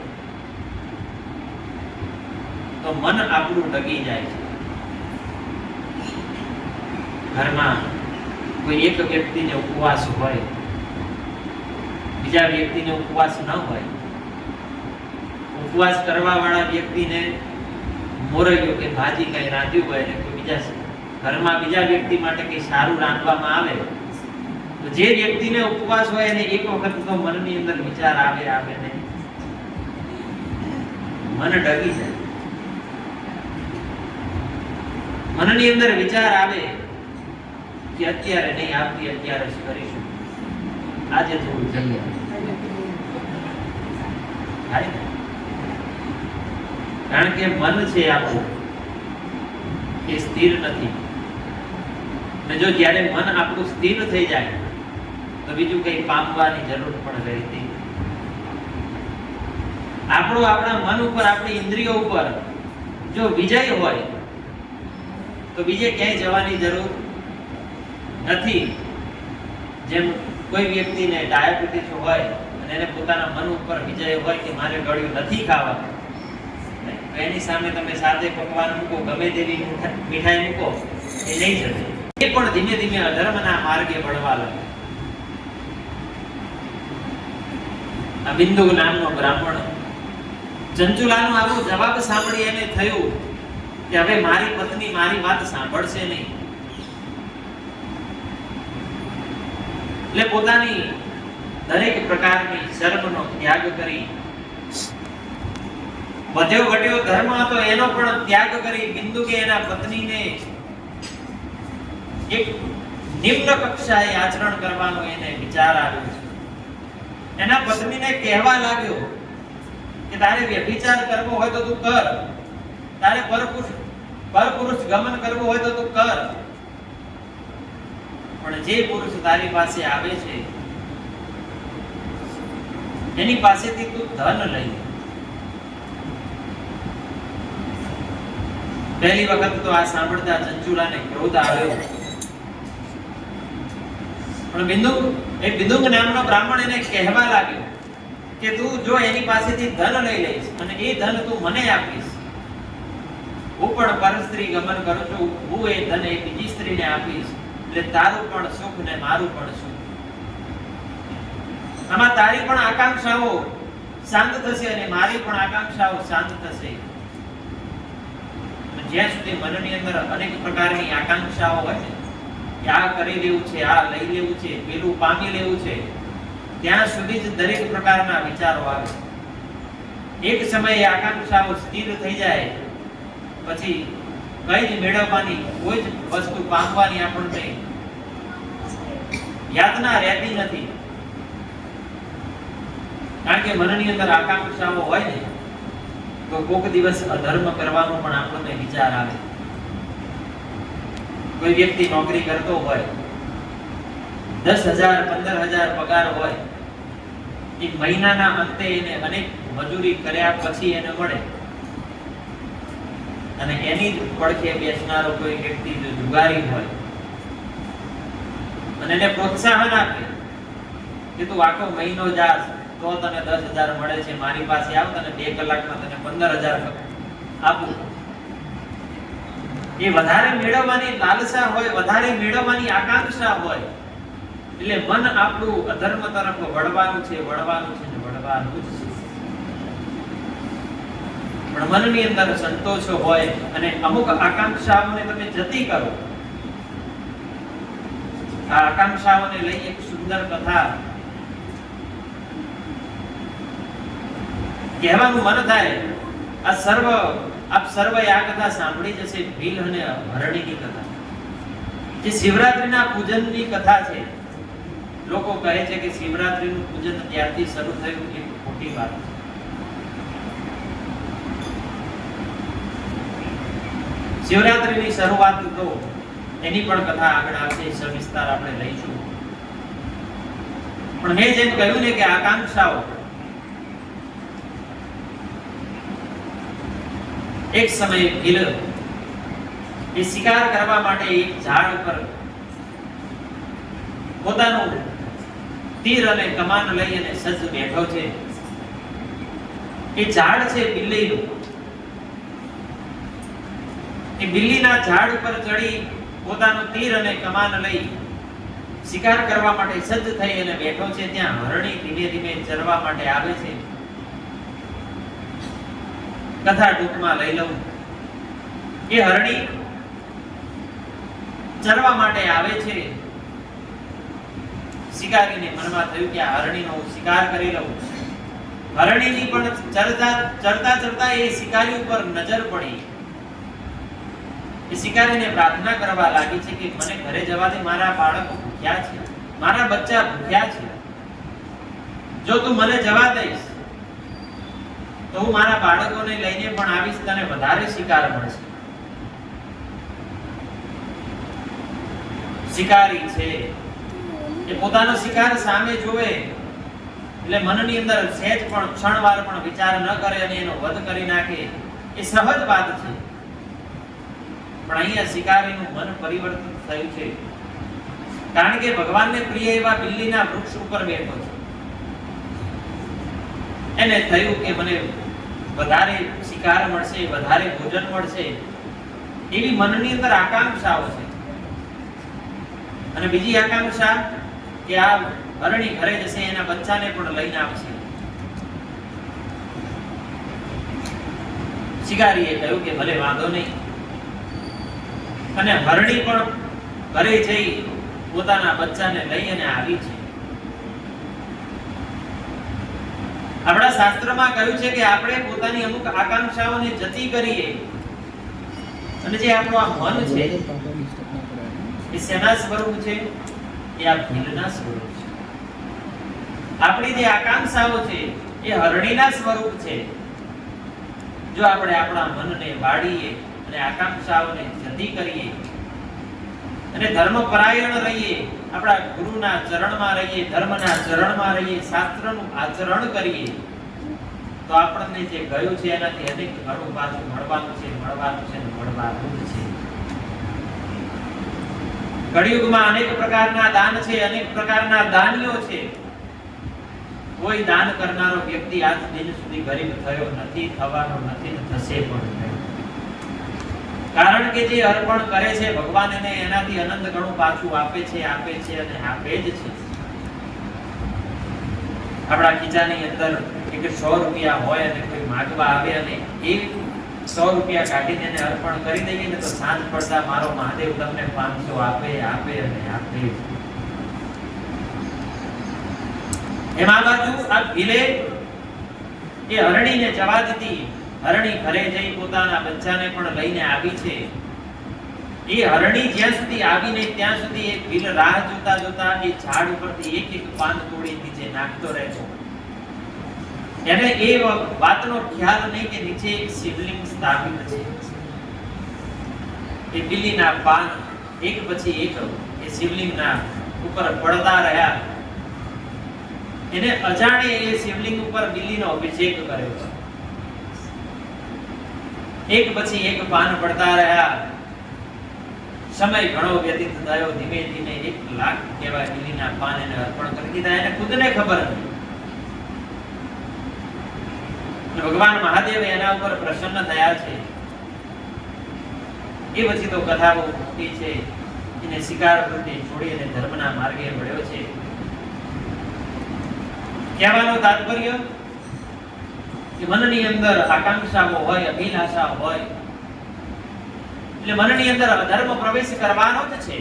તો મન આપણું ડગી જાય છે. ઘરમાં કોઈ એક વ્યક્તિને ઉપવાસ હોય, બીજા વ્યક્તિને ઉપવાસ ન હોય, ઉપવાસ કરવા વાળા વ્યક્તિને મોરૈયો કે ભાજી કઈ રાંધ્યું હોય ને કોઈ બીજા ઘરમાં બીજા વ્યક્તિ માટે કઈ સારું રાંધવામાં આવે તો જે વ્યક્તિને ઉપવાસ હોય એને એક વખત તો મનની અંદર વિચાર આવે ને મન ડગી જાય. મનની અંદર વિચાર આવે કે અત્યારે નહીં, આવતી અત્યારે જ કરીશું, આજે થોડું જઈએ. કારણ કે મન છે આપણું એ સ્થિર નથી, અને જો જ્યારે મન આપણું સ્થિર થઈ જાય તો બીજું કંઈ પામવાની જરૂર પણ રહેતી. આપણું આપણા મન ઉપર, આપણી ઇન્દ્રિયો ઉપર જો વિજય હોય તો બીજે ક્યાંય જવાની જરૂર નથી. જેમ કોઈ વ્યક્તિને ડાયાબિટીસ હોય અને એને પોતાના મન ઉપર વિજય હોય કે મારે ગળ્યું નથી ખાવા, તો એની સામે તમે સાદે પકવાન મૂકો, ગમે તેવી મીઠાઈ મૂકો, એ નહીં જશે. એ પણ ધીમે ધીમે અધર્મના માર્ગે વળવા લાગે. આ બિંદુ નામનો બ્રાહ્મણ ચંચુલાનો આવો જવાબ સાંભળી એને થયું કે હવે મારી પત્ની મારી વાત સાંભળશે નહીં, એટલે પોતાની દરેક પ્રકારની શરમનો ત્યાગ કરી, વધ્યો ઘટ્યો ધર્મ હતો એનો પણ ત્યાગ કરી બિંદુ કે એના પત્નીને એક નિમ્ન કક્ષાએ આચરણ કરવાનો એને વિચાર આવ્યો છે. એના પત્નીને કહેવા લાગ્યો કે તારે વ્યભિચાર કરવો હોય તો તું કર, તારે પરપુરુષ ગમન કરવું હોય તો તું કર, પણ જે પુરુષ તારી પાસે આવે છે એની પાસેથી તું ધન લઈ. પહેલી વખત તો આ સાંભળતા ચંચુલાને ક્રોધ આવ્યો, પણ બિંદુક નામનો બ્રાહ્મણ એને કહેવા લાગ્યો કે તું જો એની પાસેથી ધન લઈ લઈશ અને એ ધન તું મને આપીશ, હું પણ પરસ્ત્રી ગમન કરું છું, હું એ ધન એ બીજી સ્ત્રીને આપીશ, એટલે તારું પણ સુખ ને મારું પણ સુખ. આમાં તારી પણ આકાંક્ષાઓ શાંત થશે અને મારી પણ આકાંક્ષાઓ શાંત થશે. જ્યાં સુધી મનની અંદર અનેક પ્રકારની આકાંક્ષાઓ હોય ને કે આ કરી લેવું છે, આ લઈ લેવું છે, પેલું પામી લેવું છે, ત્યાં સુધી જ દરેક પ્રકારના વિચારો આવે. એક સમયે આકાંક્ષાઓ સ્થિર થઈ જાય પછી કઈ જ મેળવવાની, કોઈ જ વસ્તુ પામવાની આપણને યાતના રહેતી નથી. કારણ કે મનની અંદર આકાંક્ષાઓ હોય ને તો કોઈક દિવસ અધર્મ કરવાનો પણ આપણને વિચાર આવે. કોઈ વ્યક્તિ નોકરી કરતો હોય, 10,000 15,000 પગાર હોય, એક મહિનાના અંતે એને અનેક મજૂરી કર્યા પછી એને મળે, અને એની જ પડખે બેસનારો કોઈ વ્યક્તિ જો જુગારી હોય અને એને પ્રોત્સાહન આપે કે તું આખો મહિનો જાસ તો તને 10,000 મળે છે, મારી પાસે આવ તને 2 કલાકમાં તને 15,000 આપું. એ વધારે મેળવવાની લાલસા હોય, વધારે મેળવવાની આકાંક્ષા હોય, એટલે મન આપણું અધર્મ તરફ વળવાનું છે, વળવાનું છે ને વળવાનું જ છે. પણ મનની અંદર સંતોષ હોય અને અમુક આકાંક્ષાઓને તમે જતી કરો. આ આકાંક્ષાઓને લઈ એક સુંદર કથા કહેવાનું મન થાય. આપ સર્વે આ કથા સાંભળી જશે, ભીલ અને હરણીની કથા, જે શિવરાત્રીના પૂજનની કથા છે. લોકો કહે છે કે શિવરાત્રીનું પૂજન ત્યારથી શરૂ થયું, એ ખોટી વાત છે. શિવરાત્રીની શરૂઆત તો એની પણ કથા આગળ આવશે, સવિસ્તાર આપણે લઈશું. પણ મેં જેમ કહ્યું ને કે આકાંક્ષાઓ એક સમયે ભીલ એ શિકાર કરવા માટે એક ઝાડ પર પોતાનું તીર અને કમાન લઈ અને સજ્જ બેઠો છે. એ ઝાડ છે બિલ્લીનું. એ બિલ્લીના ઝાડ ઉપર ચડી પોતાનું તીર અને કમાન લઈ શિકાર કરવા માટે સજ્જ થઈ અને બેઠો છે. ત્યાં હરણી ધીમે ધીમે ચરવા માટે આવે છે. કથા ટૂંકમાં લઈ લઉં. એ હરણી ચરવા માટે આવે છે. શિકારીને મનમાં થયું કે આ હરણીનો શિકાર કરી લઉં. હરણીની પણ ચરતા ચરતા એ શિકારી ઉપર નજર પડી. એ શિકારીને પ્રાર્થના કરવા લાગી છે કે મને ઘરે જવા દે, મારા બાળકો ભૂખ્યા છે, મારા બચ્ચા ભૂખ્યા છે. જો તું મને જવા દઈશ તો હું મારા બાળકોને લઈને પણ આવીશ, તને વધારે શિકાર મળશે. શિકારી છે એ પોતાનો શિકાર સામે જોવે એટલે મનની અંદર સહેજ પણ ક્ષણવાર પણ વિચાર ન કરે અને એનો વધ કરી નાખે, એ સહજ વાત છે. પણ અહીંયા શિકારીનું મન પરિવર્તન થયું છે, કારણ કે ભગવાનને પ્રિય એવા બિલ્લીના વૃક્ષ ઉપર બેઠો છે. એને થયું કે મને વધારે શિકાર મળશે, વધારે ભોજન મળશે, એવી મનની અંદર આકાંક્ષાઓ છે. અને બીજી આકાંક્ષા કે આ હરણી ઘરે જશે, એના બચ્ચાને પણ લઈને આવશે. શિકારીએ કહ્યું કે ભલે વાંધો નહીં. અને હરણી પણ ઘરે જઈ પોતાના બચ્ચાને લઈ અને આવી છે. આપણા શાસ્ત્રમાં કહ્યું છે કે આપણે પોતાની અમુક આકાંક્ષાઓને જતી કરીએ, અને જે આપણું આ મન છે એ શેના સ્વરૂપ છે? એ આ ભીલના સ્વરૂપ છે. આપણી જે આકાંક્ષાઓ છે એ હરણીના સ્વરૂપ છે. જો આપણે આપણા મનને વાળીએ અને આકાંક્ષાઓને જતી કરીએ અને ધર્મપરાયણ રહીએ, આપણા ગુરુના ચરણમાં રહીએ, ધર્મના ચરણમાં રહીએ, શાસ્ત્રનું આચરણ કરીએ, તો આપણને જે ગયું છે એનાથી અનેક ઘણું પાછું મળવાનું છે, મળવાનું છે, મળવાનું છે. કળિયુગમાં અનેક પ્રકારના દાન છે, અનેક પ્રકારના દાનીઓ છે. કોઈ દાન કરનારો વ્યક્તિ આજ દિન સુધી ગરીબ થયો નથી, થવાનો નથી, થશે પણ નહીં. કારણ કે જે અર્પણ કરે છે ભગવાન એને એનાથી અનંત ગણું પાછું આપે છે, આપે છે અને આપે જ છે. આપણા ખીચાની અંદર એક 100 રૂપિયા હોય અને કોઈ માંગવા આવે અને એ 100 રૂપિયા કાઢીને એને અર્પણ કરી દઈએ ને, તો સાંજ પડતા મારો મહાદેવ તમને 500 આપે, આપે અને આપે. એમાં બાજુ આ ભીલે એ હરણીને જવા દીધી. હરણી ઘરે જઈ પોતાના બચ્ચાને પણ લઈને આવી છે. એ હરણી જ્યાં સુધી આવી નહીં ત્યાં સુધી એ ભીલ રાહ જોતા જોતા એ ઝાડ ઉપરથી એક એક પાન તોડી નીચે નાખતો રહેતો. એને એ વાતનો ખ્યાલ નહીં કે નીચે એક શિવલિંગ સ્થાપિત છે. એ બિલ્લીના પાન એક પછી એક એ શિવલિંગના ઉપર પડતા રહ્યા. એને અજાણે એ શિવલિંગ ઉપર બિલ્લીનો અભિષેક કર્યો. એક પછી એક પાન પડતા રહ્યા. સમય ઘણો વ્યતીત થયો. ધીમે ધીમે 1 લાખ કેવા બિલ્લીના પાન એને અર્પણ કરી દીધા. એને ખુદને ખબર હતી. ભગવાન મહાદેવ એના ઉપર પ્રસન્ન થયા છે. એ પછી તો કથાઓ એ છે એને શિકાર વૃત્તિ છોડી અને ધર્મના માર્ગે વળ્યો છે. કહેવાનો તાત્પર્ય કે મનની અંદર આકાંક્ષાઓ હોય, અભિલાષા હોય, એટલે મનની અંદર અધર્મ પ્રવેશ કરવાનો જ છે.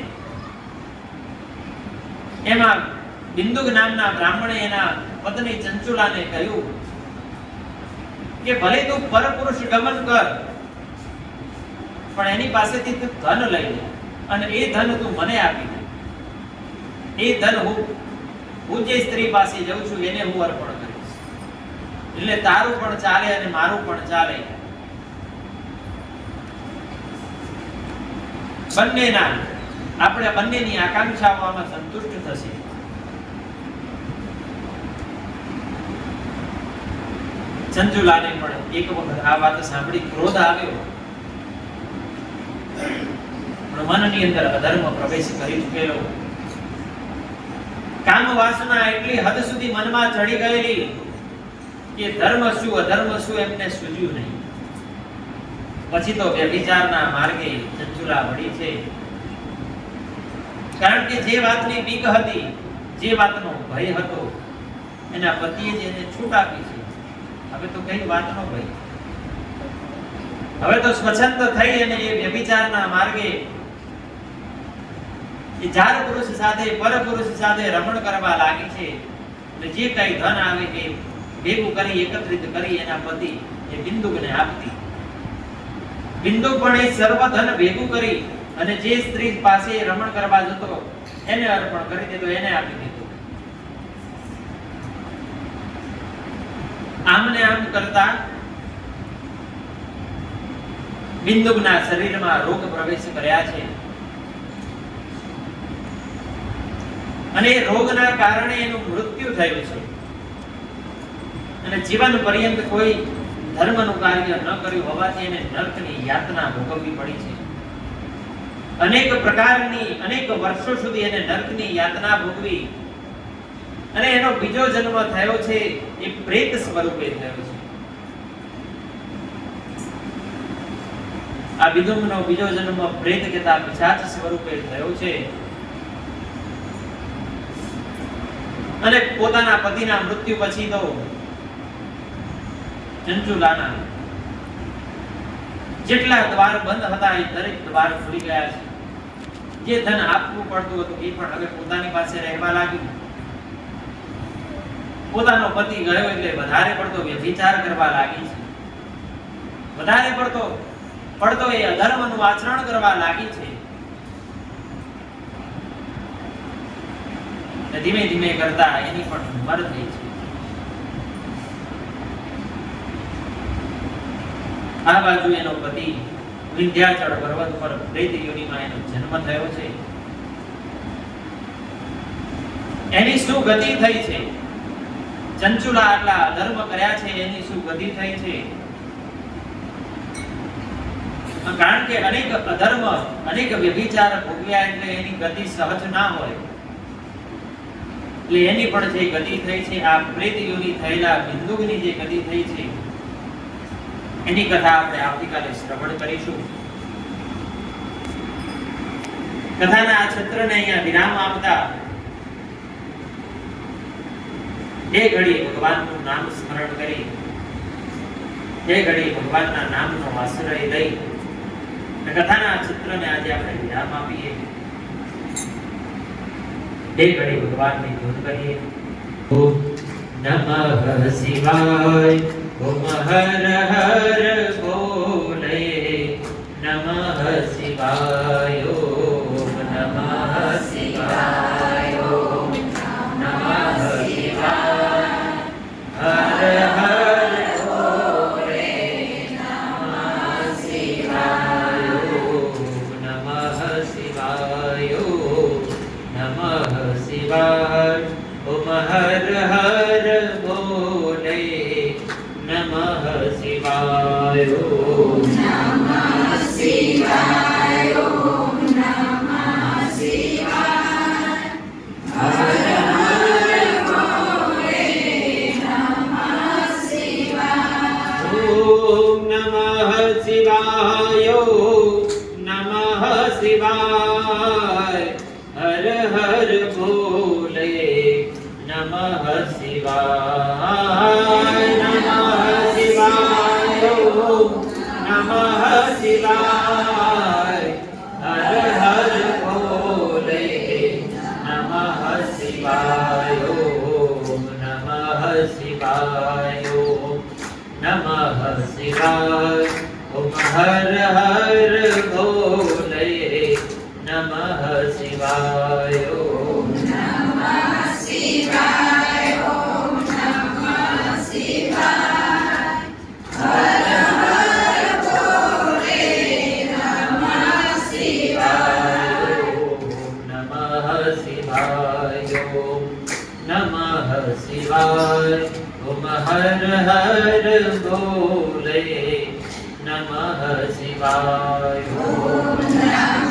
એમાં બિંદુક નામના બ્રાહ્મણે એના પત્ની ચંચુલાને કહ્યું કે ભલે તું પરપુરુષ ગમન કર, પણ એની પાસેથી તું ધન લઈ લે અને એ ધન તું મને આપી દે. એ ધન હું જે સ્ત્રી પાસે જઉં છું એને હું અર્પણ કરીશ, એટલે તારું પણ ચાલે અને મારું પણ ચાલે. આપણે બંનેની આકાંક્ષાઓ આમાં સંતુષ્ટ થશે. ચંચુલાને પણ એક વખત આ વાત સાંભળી ક્રોધ આવ્યો, પણ મનની અંદર અધર્મ પ્રવેશ કરી ચૂકેલો. કામ વાસના એટલી હદ સુધી મનમાં ચડી ગયેલી કે ધર્મ શું અધર્મ શું એમને સૂઝ્યું નહીં. પછી તો વ્યભિચારના માર્ગે ચંચુલા વળી છે. કારણ કે જે વાતની બીક હતી, જે વાતનો ભય હતો, એના પતિએ જ એને છૂટ આપી છે. હવે તો કઈ વાતનો ભય? હવે તો સ્વચ્છંદ થઈ અને એ વ્યભિચારના માર્ગે એ જાર પુરુષ સાથે પરપુરુષ સાથે રમણ કરવા લાગી છે. અને જે કઈ ધન આવે એ ભેગું કરી એકત્રિત કરી એના પતિ એ બિંદુકને આપતી. બિંદુક પણ એ સર્વ ધન ભેગું કરી અને જે સ્ત્રી પાસે રમણ કરવા જતો એને અર્પણ કરી દીધો, એને આપી દીધું. આમને આમ કરતા બિંદુકના શરીરમાં રોગ પ્રવેશ કર્યા છે અને એ રોગના કારણે એનું મૃત્યુ થયું છે અને જીવન પર્યંત કોઈ ધર્મનું કાર્ય ન કર્યું હોવાથી એને નરકની યાતના ભોગવવી પડી છે. અનેક પ્રકારની અનેક વર્ષો સુધી એને નરકની યાતના ભોગવી અને એનો બીજો જન્મ થયો છે એ પ્રેત સ્વરૂપે થયો છે. આ વિદુમનો બીજો જન્મ પ્રેત કહેતા પિશાચ સ્વરૂપે થયો છે અને પોતાના પતિના મૃત્યુ પછી તો ચંચુલાના જેટલા દ્વાર બંધ હતા એ દરેક દ્વાર ખુલી ગયા છે. જે ધન આપવું પડતું હતું એ પણ હવે પોતાની પાસે રહેવા લાગ્યું. પોતાનો પતિ ગયો એટલે વધારે પડતો વ્યભિચાર કરવા લાગી છે. વધારે પડતો એ અધર્મનું આચરણ કરવા લાગી છે. ધીમે ધીમે કરતા એની પણ ઉંમર થઈ છે. આ બાજુ એનો પતિ વિંધ્યાચળ પર્વત પર પ્રેત યોનિમાં એનો જન્મ થયો છે. એની શું ગતિ થઈ છે? ચંચુલા આટલા અધર્મ કર્યા છે એની શું ગતિ થઈ છે? કારણ કે અનેક અધર્મ અનેક વ્યભિચાર ભોગવ્યા એટલે એની ગતિ સહજ ના હોય. એટલે એની પણ જે ગતિ થઈ છે આ પ્રેત યોનિ થયેલા બિંદુકની જે ગતિ થઈ છે એની કથા આપણે આવતીકાલે શ્રવણ કરીશું. કથાના આ છત્રને અહીંયા વિરામ આપતા એ ઘડી ભગવાનનું નામ સ્મરણ કરી એ ઘડી ભગવાનના નામનો આશ્રય લઈ કથાના છત્રને આજે આપણે વિરામ આપીએ. એ ઘડી ભગવાનની ધૂન કરીએ. ઓમ નમઃ શિવાય. ઓમ હર હર બોલે. નમઃ શિવાય. ઓમ નમઃ શિવાય. ઓમ નમઃ શિવાય. હર હર બોલે. નમઃ શિવાય. ઓમ નમઃ શિવાય. નમઃ શિવાય. ઓમ હર હર બોલે. નમઃ શિવાય. ઓમ નમઃ શિવાય. ઓમ નમઃ શિવાય. હર હર બોલે. નમઃ શિવાય. ઓમ નમઃ શિવાય. નમઃ શિવાય. હર હર બોલે. નમઃ શિવાય. નમઃ શિવાય. નમઃ શિવાય. હર હર બોલે. નમઃ શિવાય. નમઃ શિવાય. નમઃ શિવાય. ઓમ હર હર બોલે. નમઃ શિવાય. ઓમ નમઃ શિવાય. ઓમ નમઃ શિવાય. હર હર બોલે. નમઃ શિવાય. ઓમ નમઃ શિવાય. ઓમ નમઃ શિવાય. ઓમ હર હર બોલે. નમઃ શિવાય. ઓમ